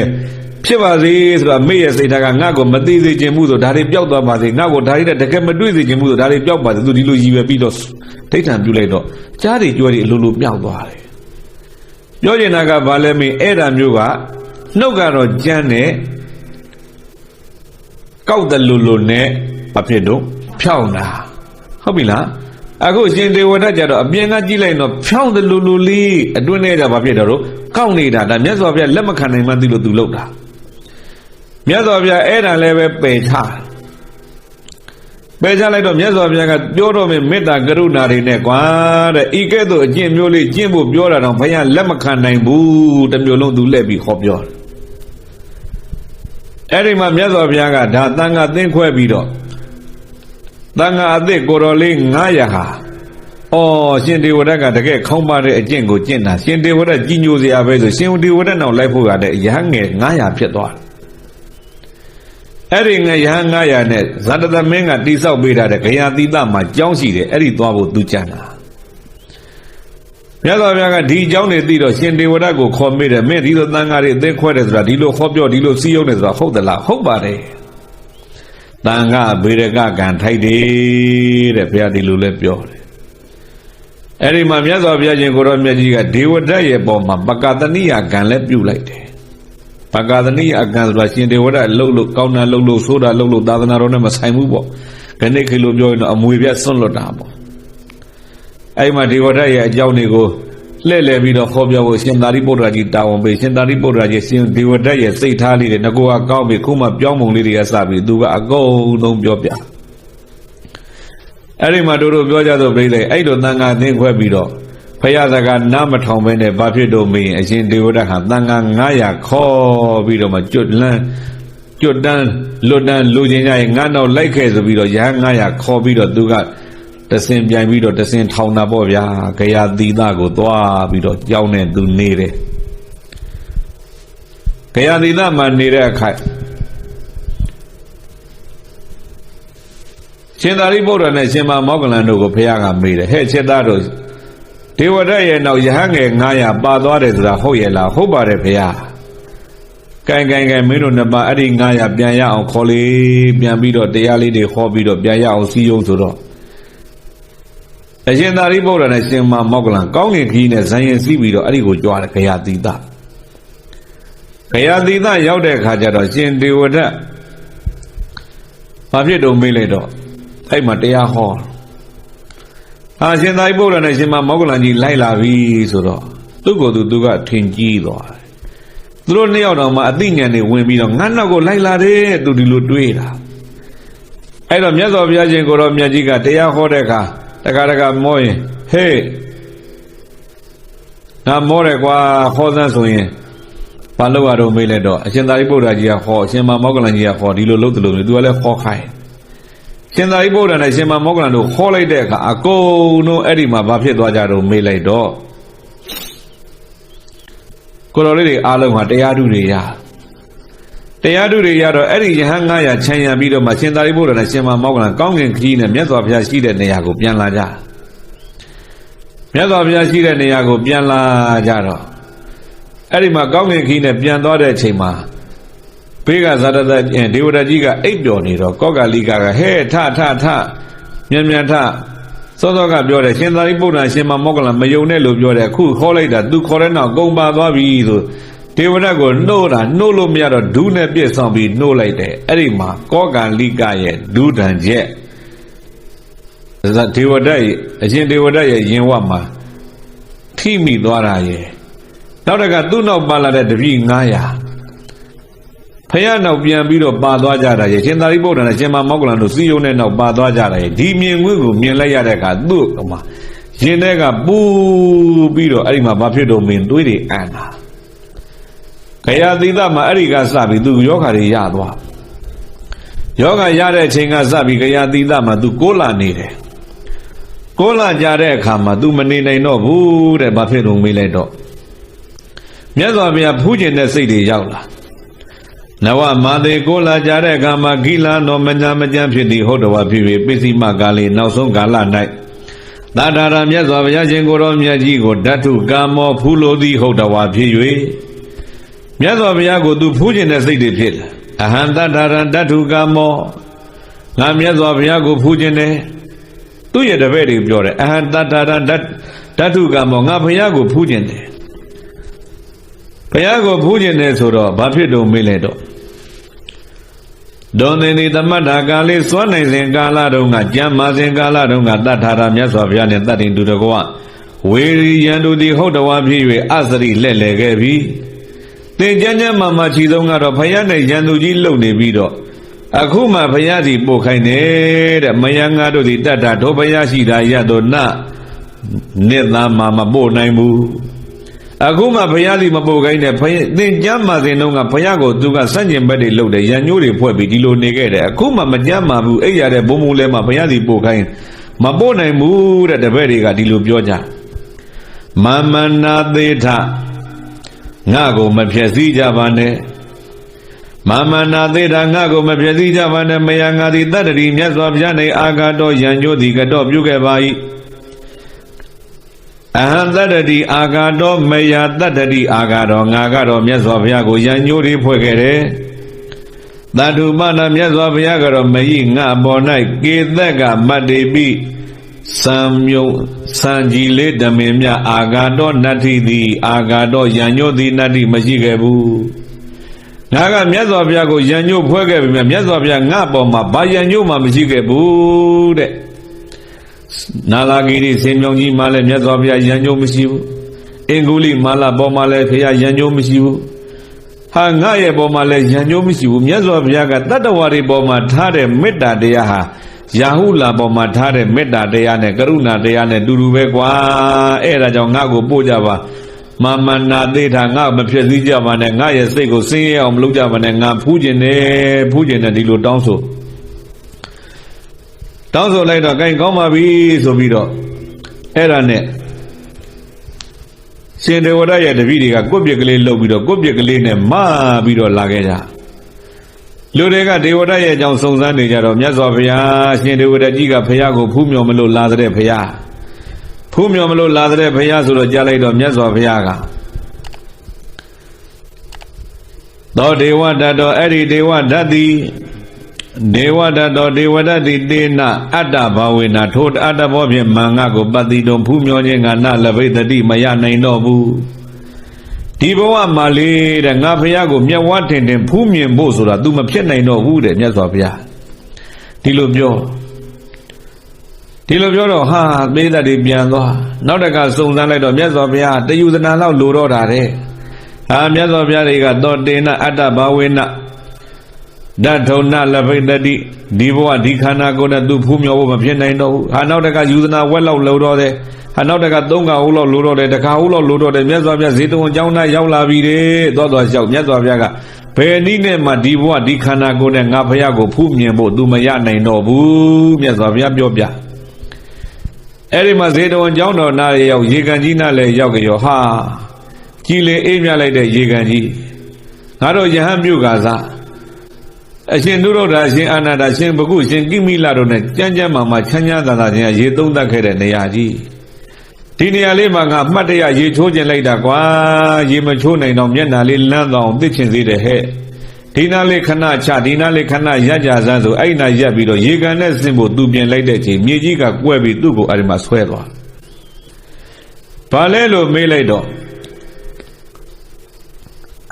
ဖြစ်ပါစေဆိုတော့အမေရဲ့စိတ်ထားကငါ့ကိုမသိစေခြင်းမှုဆိုဒါတွေပျောက်သွားပါစေငါ့ကိုဒါတွေတကယ်မတွေ့စေခြင်းမှုဆိုဒါတွေပျောက်ပါစေသူဒီလိုရည်ရွယ်ပြီးတော့ဒိဋ္ဌံပြုလိုက်တော့ကြားတွေကြွယ်တွေအလိုလိုပျောက်သွားတယ်ပြောချင်တာကဘာလဲမင်းအဲ့ဒါမျိုးကနှုတ်ကတော့ကြမ်းနဲ့ကောက်တယ်လိုနဲ့အဖြစ်တော့ဖြောင်းတာဟုတ်ပြီလားအခုရှင်ဒေဝဒတ်ကြတော့အပြင်ကကြည့်လိုက်တော့ဖြောင်းတယ်လိုလေးအတွင်းထဲကဘာဖြစ်တော့ကောက်နေတာဒါမြတ်စွာဘုရားလက်မခံနိုင်မှသိလို့သူလုပ်တာမြတ်စွာဘုရားအဲ့ဒါလည်းပဲပယ်ချလိုက်တော့မြတ်စွာဘုရားကပြောတော့မယ်မေတ္တာကရုဏာတွေနဲ့ကွာတဲ့ဤကဲ့သို့အကျင့်မျိုးလေးကျင့်ဖို့ပြောတာတော့ဘုရားလက်မခံနိုင်ဘူးတစ်မျိုးလုံးသူလက်ပြီးဟောပြောတယ်အဲ့ဒီမှာမြတ်စွာဘုရားကဒါသံဃာသင်းခွဲပြီးတော့သံဃာအသစ်ကိုတော်လေး900ဟာရှင်ဒေဝဒတ်ကတကယ်ခေါင်းပါတဲ့အကျင့်ကိုကျင့်တာရှင်ဒေဝဒတ်ကြီးညိုစရာပဲဆိုရှင်ဒေဝဒတ်နောက်လိုက်ဖို့ရတဲ့ရဟန်းငယ်900ဖြစ်သွားတယ်အဲ့ဒီငယ်ရဟန်း900နဲ့ဇာတသမင်းကတိဆောက်ပေးထားတဲ့ဂယာတိတမှာကျောင်းရှိတယ်အဲ့ဒီသွားဖို့သူကြံတာမြတ်စွာဘုရားကဒီအကြောင်းတွေသိတော့ရှင်ဒေဝဒတ်ကိုခေါ်မိတယ်မင်းဒီလိုသံဃာတွေအသိခွဲတယ်ဆိုတာဒီလိုခေါ်ပြောဒီလိုစီးရုံးတယ်ဆိုတာဟုတ်သလားဟုတ်ပါတယ်သံဃာဗေဒကကံထိုက်တယ်တဲ့ဘုရားဒီလိုလဲပြောတယ်အဲ့ဒီမှာမြတ်စွာဘုရားရှင်ကိုရောမြတ်ကြီးကဒေဝဒတ်ရဲ့ပေါ်မှာပကသနိယကံလဲပြုလိုက်တယ်ပကသနိယကံဆိုတာရှင်ဒေဝဒတ်လှုပ်လို့ကောင်းတာလှုပ်လို့ဆိုးတာလှုပ်လို့သာသနာတော်နဲ့မဆိုင်ဘူးပေါ့ခဏခေလို့ပြောရင်တော့အမွေပြဆွန့်လွတ်တာပေါ့အဲ့မှာဒေဝဒတ်ရဲ့အကြောင်းတွေကိုလှည့်လည်ပြီးတော့ခေါ်ပြဖို့ရှင်သာရိပုတ္တရာကြီးတာဝန်ပေးရှင်သာရိပုတ္တရာကြီးရှင်ဒေဝဒတ်ရဲ့စိတ်ထားလေးတွေငကိုကကောင်းပြီခုမှပြောင်းပုံလေးတွေကစပြီးသူကအကုန်လုံးပြောပြအဲ့ဒီမှာတို့ပြောကြတော့ပြိလေအဲ့လိုသံဃာသင်းခွဲပြီးတော့ဖယားစကားနားမထောင်ပဲနဲ့ဘာဖြစ်တော့မင်းအရှင်ဒေဝဒတ်ဟာသံဃာ900ခေါ်ပြီးတော့မှကျွတ်တန်းလွတ်တန်းလူချင်းကြရင်ငါတော့လိုက်ခဲ့ဆိုပြီးတော့ရဟန်း900ခေါ်ပြီးတော့သူကတဆင်ပြိုင်ပြီးတော့တဆင်ထောင်တာပေါ့ဗျာဂယာတိတကိုသွားပြီးတော့ကြောင်းနဲ့သူနေတယ်ဂယာတိတမှာနေတဲ့အခါရှင်သာရိပုတ္တရာနဲ့ရှင်မမောဂလန်တို့ကိုဘုရားကမေးတယ်ဟဲ့ချက်သားတို့ဒေဝဒတ်ရဲ့နောက်ရဟန်းငယ်900ပါသွားတယ်ဆိုတာဟုတ်ရဲ့လားဟုတ်ပါတယ်ဘုရားကဲမင်းတို့နှစ်ပါးအဲ့ဒီ900ပြန်ရအောင်ခေါ်လေပြန်ပြီးတော့တရားလေးတွေခေါ်ပြီးတော့ပြန်ရအောင်စီးရုံးဆိုတော့အရှင်သာရိပုတ္တရာနဲ့ရှင်မမောဂလန်ကောင်းကင်ခီးနဲ့ဇန်ရင်စီးပြီးတော့အဲ့ဒီကိုကြွားတယ်ဂယာတိတရောက်တဲ့အခါကျတော့ရှင်ဒေဝဒတ်ဘာဖြစ်တော့မေးလိုက်တော့အဲ့မှာတရားဟောရှင်သာရိပုတ္တရာနဲ့ရှင်မမောဂလန်ကြီးလိုက်လာပြီဆိုတော့သူ့ကိုယ်သူကထင်ကြီးသွားတယ်သူတို့နှစ်ယောက်တော်မှာအသိဉာဏ်တွေဝင်ပြီးတော့ငါနောက်ကိုလိုက်လာတယ်သူဒီလိုတွေးတာအဲ့တော့မြတ်စွာဘုရားရှင်ကိုရောမြတ်ကြီးကတရားဟောတဲ့အခါတခါမောရင်ဟေးငါမောတယ်ကွာဟောစမ်းဆိုရင်ဘာလို့ရတော့မေးလိုက်တော့အရှင်သာရိပုတ္တရာကြီးကဟောအရှင်မမောဂလန်ကြီးကဟောဒီလိုလုပ်တယ်လို့သူကလည်းဟောခိုင်းရှင်သာရိပုတ္တရာနဲ့ရှင်မမောဂလန်တို့ခေါ်လိုက်တဲ့အခါအကုန်လုံးအဲ့ဒီမှာဘာဖြစ်သွားကြတော့မေးလိုက်တော့ကိုတော်လေးတွေအားလုံးဟာတရားဓုတွေရတော့အဲ့ဒီယဟန်900ခြံရံပြီးတော့မှရှင်သာရိပုတ္တရာနဲ့ရှင်မမောဂလန်ကောင်းကင်ခရီးနဲ့မြတ်စွာဘုရားရှိတဲ့နေရာကိုပြန်လာကြမြတ်စွာဘုရားရှိတဲ့နေရာကိုပြန်လာကြတော့အဲ့ဒီမှာကောင်းကင်ခရီးနဲ့ပြန်သွားတဲ့အချိန်မှာဘေးကဇာတတဒေဝဒတ်ကြီးကအိပ်ပျော်နေတော့ကောကလိကဟဲ့ထမြန်ထစောစောကပြောတယ်ရှင်သာရိပုတ္တရာရှင်မမောဂလန်မယုံနဲ့လို့ပြောတယ်အခုခေါ်လိုက်တာသူခေါ်တဲ့နောက်ကုန်ပါသွားပြီဆိုဒေဝဒတ်ကိုနှိုးလို့မရတော့ဒူးနဲ့ပြည့်ဆောင်ပြီးနှိုးလိုက်တယ်အဲ့ဒီမှာကောကလိကရဲ့ဒူးတန်ချက်ဒေဝဒတ်ရဲ့အရှင်ဒေဝဒတ်ရဲ့ရင်ဝတ်မှာထိမိသွားတာရဲ့နောက်တကသူ့နောက်ပါလာတဲ့တပည့်900ဖယားနောက်ပြန်ပြီးတော့ပါသွားကြတာရဲ့ရှင်သာရိပုတ္တရာနဲ့ရှင်မမောဂလန်တို့စီယုံတဲ့နောက်ပါသွားကြတာရဲ့ဒီမြင်ကွင်းကိုမြင်လိုက်ရတဲ့အခါသူ့မှာရင်ထဲကပူပြီးတော့အဲ့ဒီမှာဘာဖြစ်တော့မင်းတွေးတွေအံ့တာဂယာတိတမှာအဲ့ဒီကစပြီးသူယောဂါတွေရသွားယောဂါရတဲ့အချိန်ကစပြီးဂယာတိတမှာသူ6လနေတယ်6လကြာတဲ့အခါမှာသူမနေနိုင်တော့ဘူးတဲ့ဘာဖြစ်လို့မေးလိုက်တော့မြတ်စွာဘုရားဖူးကျင်တဲ့စိတ်တွေရောက်လာနဝမာတေ6လကြာတဲ့အခါမှာဂိလာတော်မညာမကြမ်းဖြစ်သည်ဟုတ်တော်ဖြစ်၍ပိစိမကာလေနောက်ဆုံးကာလ၌ သာထာရမြတ်စွာဘုရားရှင်ကိုရောမြတ်ကြီးကိုဓာတုကာမောဖူးလိုသည်ဟုတ်တော်ဝါဖြစ်၍မြတ်စွာဘုရားကိုသူဖူးခြင်းတဲ့စိတ်တွေဖြစ်လာအဟံသာထာရဓာတုကာမောငါမြတ်စွာဘုရားကိုဖူးခြင်းတဲ့သူ့ရဲ့တပည့်တွေပြောတယ်အဟံသာထာရဓာတုကာမောငါဘုရားကိုဖူးခြင်းတယ်ဘုရားကိုဖူးခြင်းတယ်ဆိုတော့ဘာဖြစ်တော့မေးလိုက်တော့ဒုံနေသမတ္ထာကာလေးစွမ်းနိုင်စဉ်ကာလတုန်းကကြံမာစဉ်ကာလတုန်းကတတ္ထာရမြတ်စွာဘုရားနဲ့တတ္တိတူတကောဝေရီယံတုတိဟုတ်တော်ဝါဖြစ်၍အစရိလှဲ့လေခဲ့ပြီသင်ကြမ်းကြမ်းမာချီဆုံးကတော့ဘုရားနဲ့ယံသူကြီးလုံနေပြီးတော့အခုမှဘုရားစီပို့ခိုင်းတယ်တဲ့မယံငါတို့ဒီတတ္ထာတို့ဘုရားရှိတာရတော့နနှစ်သားမှမပို့နိုင်ဘူးအခုမှဘုရားစီမပို့ခိုင်းတဲ့သင်ကြမ်းမာစဉ်တုန်းကဘုရားကိုသူကစန့်ကျင်ဘက်တွေလုပ်တယ်ရံညိုးတွေဖွဲ့ပြီးဒီလိုနေခဲ့တယ်အခုမှမကြမ်းမာဘူးအဲ့ရတဲ့ဘုံဘုံလဲမှဘုရားစီပို့ခိုင်းမပို့နိုင်ဘူးတဲ့တပည့်တွေကဒီလိုပြောကြမမနာသေးထငါကိုမဖြည့်စည်းကြပါနဲ့မမနာသေးတာငါကိုမဖြည့်စည်းကြပါနဲ့မယံငါသည်တတ္တိမြတ်စွာဘုရား၌အာဃာတော်ရံညိုးသည်ကတော့ပြုခဲ့ပါ၏အဟံတတ္တိအာဃာတော်မယတတ္တိအာဃာတော်ငါကတော့မြတ်စွာဘုရားကိုရံညိုးတွေဖွဲ့ခဲ့တယ်သတ္တုမနာမြတ်စွာဘုရားကတော့မယိငါပေါ်၌ကေသက်ကမတ္တိပိစံမြုံစံကြီးလေးဓမင်မြအာဃာတော်နတ္ထိသည်အာဃာတော်ရံညိုးသည်နတ္ထိမရှိခဲ့ဘူးငါကမြတ်စွာဘုရားကိုရံညိုးဖွဲ့ခဲ့ပြီမြတ်စွာဘုရားငါပေါ်မှာဘာရံညိုးမှမရှိခဲ့ဘူးတဲ့နာလာဂီရိစေမြောင်ကြီးမှာလည်းမြတ်စွာဘုရားရံညိုးမရှိဘူးအင်္ဂုလိမာလာပေါ်မှာလည်းဘုရားရံညိုးမရှိဘူးဟာငါရဲ့ပေါ်မှာလည်းရံညိုးမရှိဘူးမြတ်စွာဘုရားကတတ္တဝါတွေပေါ်မှာထားတဲ့မေတ္တာတရားဟာယာဟုလာပေါ်မှာထားတဲ့မေတ္တာတရားနဲ့ကရုဏာတရားနဲ့တူတူပဲကွာအဲ့ဒါကြောင့်ငါ့ကိုပို့ကြပါမမနာသေးတာငါမဖြစ်စည်းကြပါနဲ့ငါရဲ့စိတ်ကိုဆင်းရဲအောင်မလုပ်ကြပါနဲ့ငါဖူးကျင်တယ်ဒီလိုတောင်းဆိုလိုက်တော့ကိုင်ကောင်းပါပြီဆိုပြီးတော့အဲ့ဒါနဲ့ရှင်ဒေဝရရဲ့တပည့်တွေကကိုယ့်ပြက်ကလေးလှုပ်ပြီးတော့ကိုယ့်ပြက်ကလေးနဲ့မပြီးတော့လာခဲ့ကြလူတွေကဒေဝရရဲ့အကြောင်းစုံစမ်းနေကြတော့မြတ်စွာဘုရားရှင်ဒေဝရကြီးကဘုရားကိုဖူးမြော်မလို့လာတဲ့ဘုရားဖူးမြော်မလို့လာတဲ့ဘုရားဆိုတော့ကြားလိုက်တော့မြတ်စွာဘုရားကသောဒေဝတတော်အဲ့ဒီဒေဝဓာတ်သည်ဒေဝတတော်ဒေဝဓာတ်သည်တေနအတ္တဘာဝေနထိုအတ္တဘောဖြင့်မင်္ဂကိုပတ္တိတုံဖူးမြော်ခြင်းကနလဘိတတိမရနိုင်တော့ဘူးဒီဘဝမှာလေတဲ့ငါဘုရားကိုမျက်ဝါးထင်ထင်ဖူးမြင်ဖို့ဆိုတာ तू မဖြစ်နိုင်တော့ဘူးတဲ့မြတ်စွာဘုရားဒီလိုပြောတော့ဟာသေတ္တတွေပြန်သွားနောက်တကစုံစမ်းလိုက်တော့မြတ်စွာဘုရားတယူသနာလောက်လိုတော့တာတဲ့ဟာမြတ်စွာဘုရားတွေကသောတေနအတ္တဘာဝေနဓာထုံနလဘိတတိဒီဘဝဒီခန္ဓာကိုယ်နဲ့ तू ဖူးမြော်ဖို့မဖြစ်နိုင်တော့ဘူးဟာနောက်တကယူသနာဝက်လောက်လိုတော့တယ်ဟာနောက်တက3ခါဟုတ်လောက်လိုတော့တယ်တခါဟုတ်လောက်လိုတော့တယ်မြတ်စွာဘုရားဇေတဝန်ကျောင်းသားရောက်လာပြီတဲ့သွားလျှောက်မြတ်စွာဘုရားကဘယ်နည်းနဲ့မှဒီဘဝဒီခန္ဓာကိုယ်နဲ့ငါဘုရားကိုဖူးမြင်ဖို့ तू မရနိုင်တော့ဘူးမြတ်စွာဘုရားပြောပြအဲ့ဒီမှာဇေတဝန်ကျောင်းတော်နားရောက်ရေကန်ကြီးနားလည်းရောက်ကြောဟာကြည်လင်အေးမြလိုက်တဲ့ရေကန်ကြီးငါတို့ယဟန်မြို့ကစားအရှင်နုရုဒ္ဓအရှင်အာနန္ဒာရှင်ဘဂုရှင်ကိမိလတို့နဲ့ကြမ်းကြမ်းမာချမ်းချမ်းသာသာချင်းရေသုံးတတ်ခဲ့တဲ့နေရာကြီးဒီနေရာလေးမှာငါမှတ်တရရေချိုးကျင်လိုက်တာကွာရေမချိုးနိုင်တော့မျက်နှာလေးလန်းတော့သိချင်သေးတယ်ဟဲ့ဒီနာလေးခဏချဒီနာလေးခဏရက်ကြစမ်းဆိုအဲ့နာရက်ပြီးတော့ရေကန်နဲ့ဆင်းဖို့သူပြင်လိုက်တဲ့ချိန်မြေကြီးကကွဲပြီးသူ့ကိုအဲ့ဒီမှာဆွဲသွားဘာလဲလို့မေးလိုက်တော့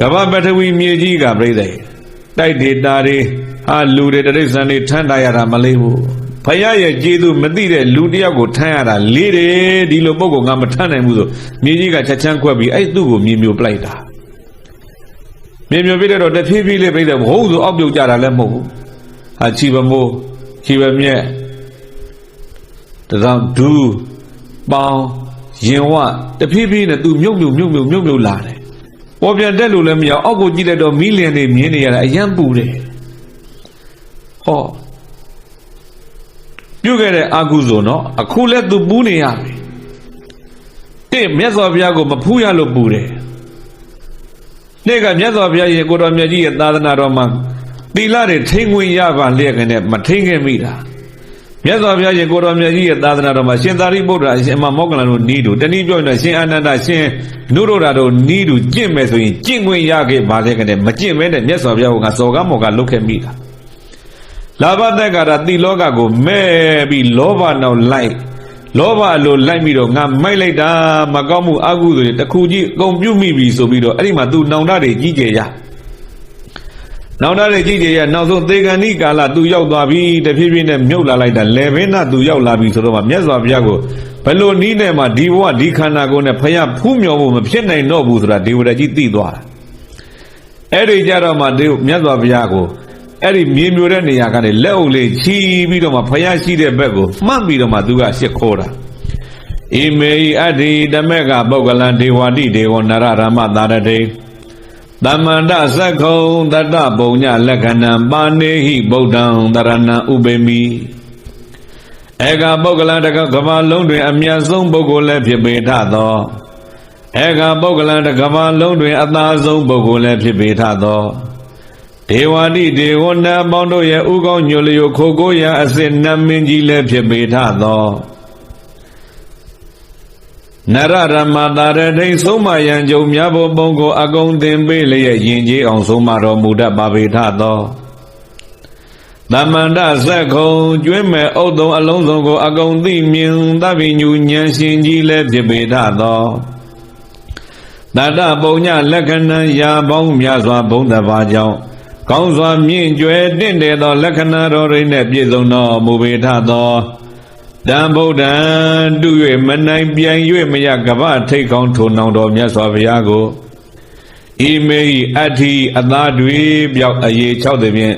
ကမ္ဘာပထဝီမြေကြီးကပြိဿတိုက်ဒေတာတွေဟာလူတွေတရိစ္ဆာန်တွေထမ်းတာရတာမလေးဘူးဖယားရဲ့ကျေးဇူးမသိတဲ့လူတယောက်ကိုထမ်းရတာလေးတယ်ဒီလိုပုံကငါမထမ်းနိုင်ဘူးဆိုမြေကြီးကချက်ချမ်းခွက်ပြီးအဲ့သူ့ကိုမြေမျိုးပလိုက်တာမြေမျိုးပြတဲ့တော့တဖြည်းဖြည်းလေးပြတဲ့ဟုတ်ဆိုအောက်ပြုတ်ကြတာလည်းမဟုတ်ဘူးဟာချီပမိုးချီပမြက်တစောင်းဒူးပေါင်းရင်ဝတဖြည်းဖြည်းနဲ့သူမြုပ်လာတယ်ပေါ်ပြန်တက်လို့လည်းမရအောက်ကိုကြည့်လိုက်တော့မီးလျံတွေမြင်နေရတာအယံပူတယ်ဟောပြုတ်ခဲ့တဲ့အာကုသိုလ်နော်အခုလဲသူပူးနေရပြီတဲ့မြတ်စွာဘုရားကိုမဖူးရလို့ပူတယ်နေ့ကမြတ်စွာဘုရားရဲ့ကိုတော်မြတ်ကြီးရဲ့သာသနာတော်မှာသီလတွေထိန်းခွင့်ရပါလျက်ကနေမထိန်းခဲ့မိတာ မြတ်စွာဘုရားရှင်ကိုတော်မြတ်ကြီးရဲ့သာသနာတော်မှာရှင်သာရိပုတ္တရာအရှင်အမမောက္ကလန်တို့နီးတူတနည်းပြောရင်ရှင်အာနန္ဒရှင်နုရောဓတို့နီးတူကျင့်မယ်ဆိုရင်ကျင့်ခွင့်ရခဲ့ပါလေကနေမကျင့်မဲနဲ့မြတ်စွာဘုရားကစော်ကားမော်ကားလုပ်ခဲ့မိတာလာဘသက်္ကာရတိလောကကိုမဲ့ပြီးလောဘနောက်လိုက်လောဘအလိုလိုက်ပြီးတော့ငါမိုက်လိုက်တာမကောင်းမှုအကုသိုလ်တွေတစ်ခုကြီးအကုန်ပြုတ်မိပြီဆိုပြီးတော့အဲ့ဒီမှာသူနောင်တတွေကြီးကျယ်ရနောင်တတွေကြီးကျယ်ရနောက်ဆုံးသေကဏိကာလသူရောက်သွားပြီတဖြည်းဖြည်းနဲ့မြုပ်လာလိုက်တာလေဘင်းနာသူရောက်လာပြီဆိုတော့မှမြတ်စွာဘုရားကိုဘယ်လိုနည်းနဲ့မှဒီဘဝဒီခန္ဓာကိုယ်နဲ့ဖယားဖူးမြော်ဖို့မဖြစ်နိုင်တော့ဘူးဆိုတာဒေဝရကြီးသိသွားတာအဲ့ဒီကြတော့မှမြတ်စွာဘုရားကိုအဲ့ဒီမြေမျိုးတဲ့နေရာကနေလက်အုပ်လေးချီပြီးတော့မှဖယားရှိတဲ့ဘက်ကိုမှတ်ပြီးတော့မှသူကရှစ်ခေါ်တာဣမေဟိအတ္တိတမေကပုဂ္ဂလံဒေဝတိဒေဝနရရမသာရတေသမ္မန္တသက္ခုံတတ္တပုံညလက္ခဏံပါနေဟိဗုဒ္ဓံတရဏံဥပေမိဧကပုဂ္ဂလံတကဘာလုံးတွင်အမြတ်ဆုံးပုဂ္ဂိုလ်လည်းဖြစ်ပေထသောဧကပုဂ္ဂလံတကဘာလုံးတွင်အသာဆုံးပုဂ္ဂိုလ်လည်းဖြစ်ပေထသောဒေဝတိဒေဝနတ်ပေါင်းတို့ရဲ့ဥကောင်းညိုလျိုခိုကိုရအစစ်နတ်မင်းကြီးလည်းဖြစ်ပေထသောနရရမတာရတိဆုံးမယံကြုံများဖို့ပုံကိုအကုန်သင်ပေးလျက်ယဉ်ကျေးအောင်ဆုံးမတော်မူတတ်ပါပေထသောသမန္တဇက်ခုံကျွေးမဲ့ဥဒ္ဒုံအလုံးစုံကိုအကုန်သိမြင်သဗ္ဗညုဉာဏ်ရှင်ကြီးလည်းဖြစ်ပေထသောတတ္တပုံညလက္ခဏံရာပေါင်းများစွာဘုံတပါကြောင့်ကောင်းစွာမြင့်ကျွယ်တင့်တယ်သောလက္ခဏာတော်တွေနဲ့ပြည့်စုံတော်မူပေထသောတံဗုဒ္ဓံတု၍မနိုင်ပြိုင်၍မရကပ္ပထိတ်ကောင်းထိုနောင်တော်မြတ်စွာဘုရားကိုဣမေဟိအတ္ထိအသာတွေပြောက်အရေး6သည်ဖြင့်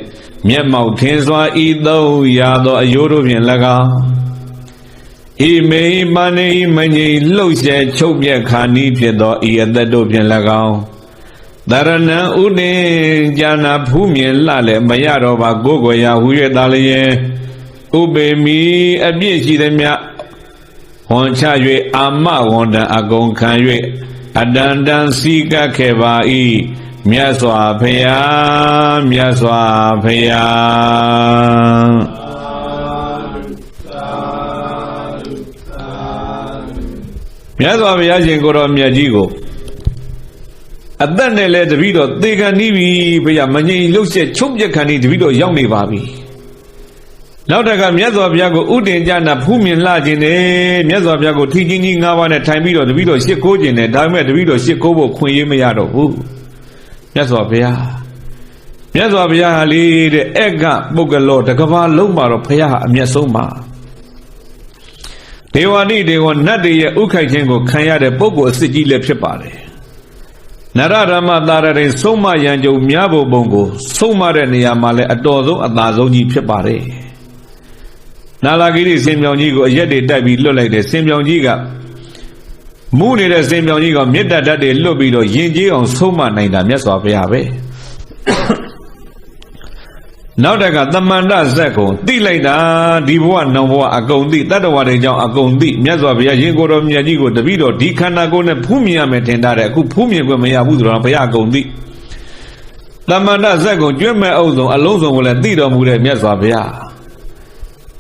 မျက်မှောက်ထင်စွာဤသုံးရာသောအယိုးတို့ဖြင့်၎င်းဣမေဟိမာနေဟိမငြိလှုပ်ရှဲချုပ်ပြက်ခါနီးဖြစ်သောဤအသက်တို့ဖြင့်၎င်းတရဏံဥဒင်ဉာဏဖူးမြင်လှလည်းမရတော့ပါကိုယ်ကိုယ်ရာဟူ၍သာလျင်ဥပေမိအပြည့်ရှိသည်မြတ်ဝန်ချ၍အာမဝန်တံအကုန်ခံ၍အတန်တန်စီကပ်ခဲ့ပါ၏မြတ်စွာဘုရားမြတ်စွာဘုရားမြတ်စွာဘုရားရှင်ကိုတော်မြတ်ကြီးကိုအသက်နဲ့လဲတပည့်တော်သေခံနီးပြီဘုရားမငြိမ်လှုပ်ဆက်ချုပ်ပြက်ခံနီးတပည့်တော်ရောက်နေပါပြီနောက်တကမြတ်စွာဘုရားကိုဥတင်ကြနာဖူးမြင်လှခြင်းနဲ့မြတ်စွာဘုရားကိုထီချင်းကြီး၅ပါးနဲ့ထိုင်ပြီးတော့တပည့်တော်ရှစ်ခိုးခြင်းနဲ့ဒါပေမဲ့တပည့်တော်ရှစ်ခိုးဖို့ခွင့်ရမရတော့ဘူးမြတ်စွာဘုရားဟာလေတဲ့အက္ခပုဂ္ဂလောတကဘာလုံးမှာတော့ဘုရားဟာအမျက်ဆုံးပါဒေဝတိဒေဝနတ်တွေရဲ့ဥခိုက်ခြင်းကိုခံရတဲ့ပုဂ္ဂိုလ်အစစ်ကြီးလည်းဖြစ်ပါတယ်နရရမသာရတိဆုံးမယံကြုံများဖို့ပုံကိုဆုံးမတဲ့နေရာမှာလည်းအတော်ဆုံးအသာဆုံးကြီးဖြစ်ပါတယ်နာလာဂိရိစင်ပြောင်ကြီးကိုအရက်တွေတိုက်ပြီးလွတ်လိုက်တယ်စင်ပြောင်ကြီးကမူးနေတဲ့စင်ပြောင်ကြီးကမေတ္တာဓာတ်တွေလွတ်ပြီးတော့ယဉ်ကျေးအောင်ဆုံးမနိုင်တာမြတ်စွာဘုရားပဲနောက်တကသမန္တဇက်ကိုသိလိုက်တာဒီဘဝနောင်ဘဝအကုန်သိတတ္တဝါတွေကြောင့်အကုန်သိမြတ်စွာဘုရားရှင်ကိုယ်တော်မြတ်ကြီးကိုတပည့်တော်ဒီခန္ဓာကိုယ်နဲ့ဖူးမြင်ရမယ်ထင်တာတဲ့အခုဖူးမြင်ခွင့်မရဘူးဆိုတော့ဘုရားအကုန်သိသမန္တဇက်ကိုကျွတ်မဲ့အုပ်စုံအလုံးစုံကိုလည်းသိတော်မူတဲ့မြတ်စွာဘုရား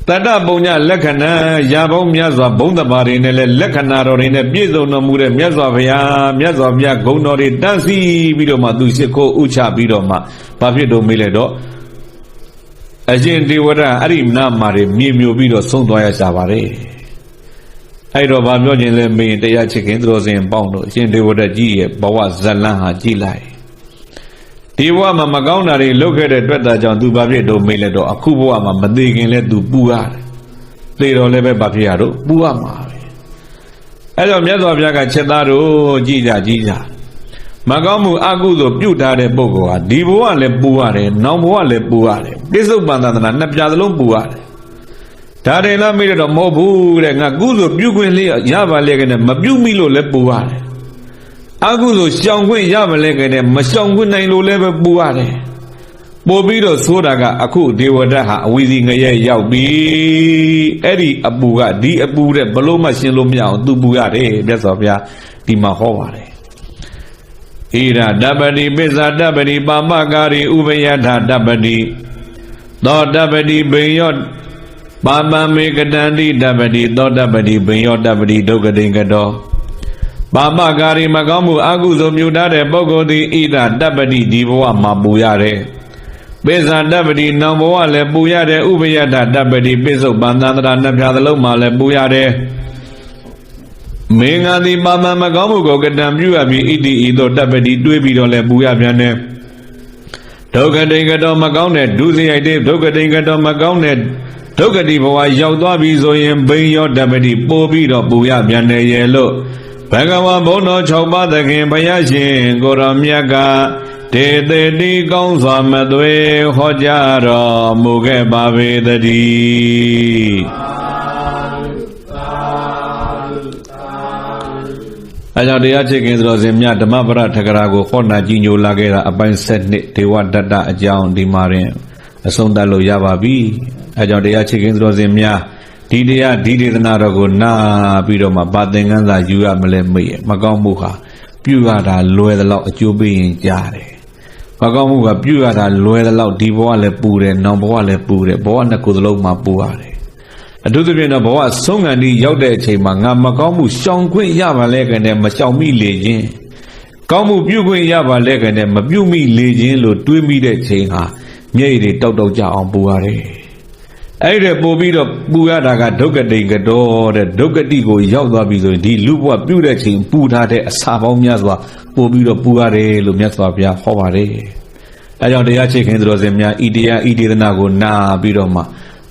တတ္တပုံညလက္ခဏာရာပေါင်းများစွာဘုံတပါတွေနဲ့လည်းလက္ခဏာတော်တွေနဲ့ပြည့်စုံတော်မူတဲ့မြတ်စွာဘုရားဂုဏ်တော်တွေတန်းစီပြီးတော့မှသူရှိခိုးဥချပြီးတော့မှဘာဖြစ်တော့မေးလဲတော့အရှင်ဒေဝရအဲ့ဒီနာမှာတွေမြေမျိုးပြီးတော့ဆုံးသွားရရှာပါတယ်အဲ့တော့ဘာပြောခြင်းလဲမေးရင်တရားချစ်ခင်သူတော်စင်ပေါင်းတို့အရှင်ဒေဝရကြီးရဲ့ဘဝဇလန်းဟာကြည်လိုက်ဒီဘဝမှာမကောင်းတာတွေလုပ်ခဲ့တဲ့အတွက်ကြောင့်သူဘာဖြစ်တော့မေးလဲတော့အခုဘဝမှာမသေးခင်လဲသူပူရတယ်သေတော်လည်းပဲဘာဖြစ်ရတော့ပူရမှာပဲအဲ့တော့မြတ်စွာဘုရားကချက်သားတို့ကြည်ကြမကောင်းမှုအကုသို့ပြုထားတဲ့ပုဂ္ဂိုလ်ဟာဒီဘဝလည်းပူရတယ်နောက်ဘဝလည်းပူရတယ်ပိဿုပန်သန္တနာနှစ်ပြားသလုံးပူရတယ်ဒါတွေလားမေးတော့မဟုတ်ဘူးတဲ့ငါကုသိုလ်ပြုခွင့်လေးရပါလေကနေမပြုမိလို့လည်းပူရတယ်အကုသိုလ်ရှောင်ခွင့်ရမလဲကနေမရှောင်ခွင့်နိုင်လို့လည်းပဲပူရတယ်ပို့ပြီးတော့ဆိုတာကအခုဒေဝဒတ်ဟာအဝီစီငရဲရောက်ပြီအဲ့ဒီအပူကဒီအပူတဲ့ဘလို့မှရှင်းလို့မရအောင်သူပူရတယ်မြတ်စွာဘုရားဒီမှာဟောပါတယ်ဣရတပတိပစ္ဆာတပတိပါမကာရီဥပယထတပတိသောတပတိဘိယော ပါပံမေကတံတိတပ္ပတိသောတပ္ပတိဘိညောတပ္ပတိဒုက္ခတိကတောပါပကာရီမကောင်းမှုအကုသိုလ်ပြုတတ်တဲ့ပုဂ္ဂိုလ်သည်ဣဒတပ္ပတိဒီဘဝမှာပူရတယ်ပိစ္ဆာတပ္ပတိနောင်ဘဝလည်းပူရတယ်ဥပယတတပ္ပတိပိစုပန်သန္တရာနှစ်ဖြာသလုံးမှာလည်းပူရတယ်မင်္ဂတိပါပံမကောင်းမှုကိုကတံပြုရပြီးဣတိဤသို့တပ္ပတိတွေးပြီးတော့လည်းပူရပြန်တယ်ဒုက္ခတိကတောမကောင်းတဲ့ဒုစရိုက်တွေဒုက္ခတိကတောမကောင်းတဲ့ဒုက္ခတိဘဝရောက်သွားပြီဆိုရင်ဘိညောတပ္ပတိပို့ပြီးတော့ပူရပြန်တယ်ရဲ့လို့ဘဂဝါဘုန်းတော်6ပါးသခင်ဘုရားရှင်ကိုရောမြတ်ကတေတေတိကောင်းစွာမသွေဟောကြားတော်မူခဲ့ပါပေတည်းအဲကြောင့်တရားချစ်ခင်တော်စင်မြဓမ္မပရထကရာကိုဟောနာကြီးညိုလာခဲ့တာအပိုင်း7ဒေဝတတ္တအကြောင်းဒီမှာရင်အဆုံးသတ်လို့ရပါပြီအဲကြောင့်တရားချစ်ခင်တော်စင်မြဒီတရားဒီဒေသနာတော်ကိုနာပြီးတော့မှဗာသင်္ကန်းစာယူရမလဲမေ့ရမကောင်းမှုဟာပြုရတာလွယ်သလောက်အကျိုးပေးရင်ကြားတယ်မကောင်းမှုကပြုရတာလွယ်သလောက်ဒီဘဝလည်းပူတယ်နောင်ဘဝလည်းပူတယ်ဘဝနှစ်ခုသလုံးမှာပူရတယ်အထူးသဖြင့်တော့ဘဝဆုံးခံဒီရောက်တဲ့အချိန်မှာငါမကောင်းမှုရှောင်ခွင့်ရပါလဲကနေမရှောင်မိလေခြင်းကောင်းမှုပြုခွင့်ရပါလဲကနေမပြုမိလေခြင်းလို့တွေးမိတဲ့ချိန်ဟာမျက်ရည်တွေတောက်တောက်ကြအောင်ပူရတယ်အဲ့ဒါပို့ပြီးတော့ပူရတာကဒုက္ခတိကတော်တဲ့ဒုက္ခတိကိုရောက်သွားပြီဆိုရင်ဒီလူဘဝပြုတဲ့ချိန်ပူထားတဲ့အစာပေါင်းများစွာပို့ပြီးတော့ပူရတယ်လို့မြတ်စွာဘုရားဟောပါတယ်အဲကြောင့်တရားချစ်ခင်တော်စင်များဤတရားဤဒေသနာကိုနာပြီးတော့မှ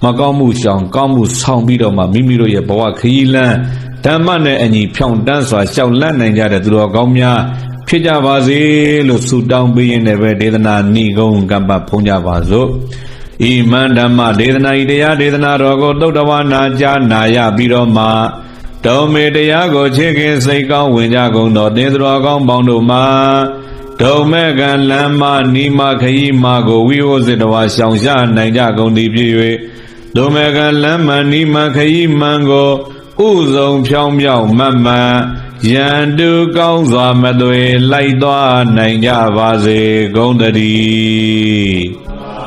မကောင်းမှုရှောင်ကောင်းမှုဆောင်ပြီးတော့မှမိမိတို့ရဲ့ဘဝခရီးလမ်းဓမ္မနဲ့အညီဖြောင့်တန်းစွာရှောက်လန့်နိုင်ကြတဲ့သူတော်ကောင်းများဖြစ်ကြပါစေလို့ဆုတောင်းပေးရင်းနဲ့ပဲဒေသနာဏိဂုံးကပ္ပဖုံးကြပါစို့ဣမံဓမ္မဒေသနာဤတရားဒေသနာတော်ကိုသုတ္တဝါနာကြားနာရပြီးတော့မှတုံမေတရားကိုချစ်ခင်စိတ်ကောင်းဝင်ကြကုန်သောသင်္သူတော်ကောင်းပေါင်းတို့မှာဒုံမဲ့ကံလမ်းမနီမခရီးမကိုဝိဝဇ္ဇတဝါရှောင်ရှားနိုင်ကြကုန်သည်ဖြစ်၍ဒုံမဲ့ကံလမ်းမနီမခရီးမှန်ကိုဥဆုံးဖြောင်းဖြောင်းမတ်မှန်ရန်သူကောင်းစွာမသွေလိုက်သွားနိုင်ကြပါစေကုန်သတည်း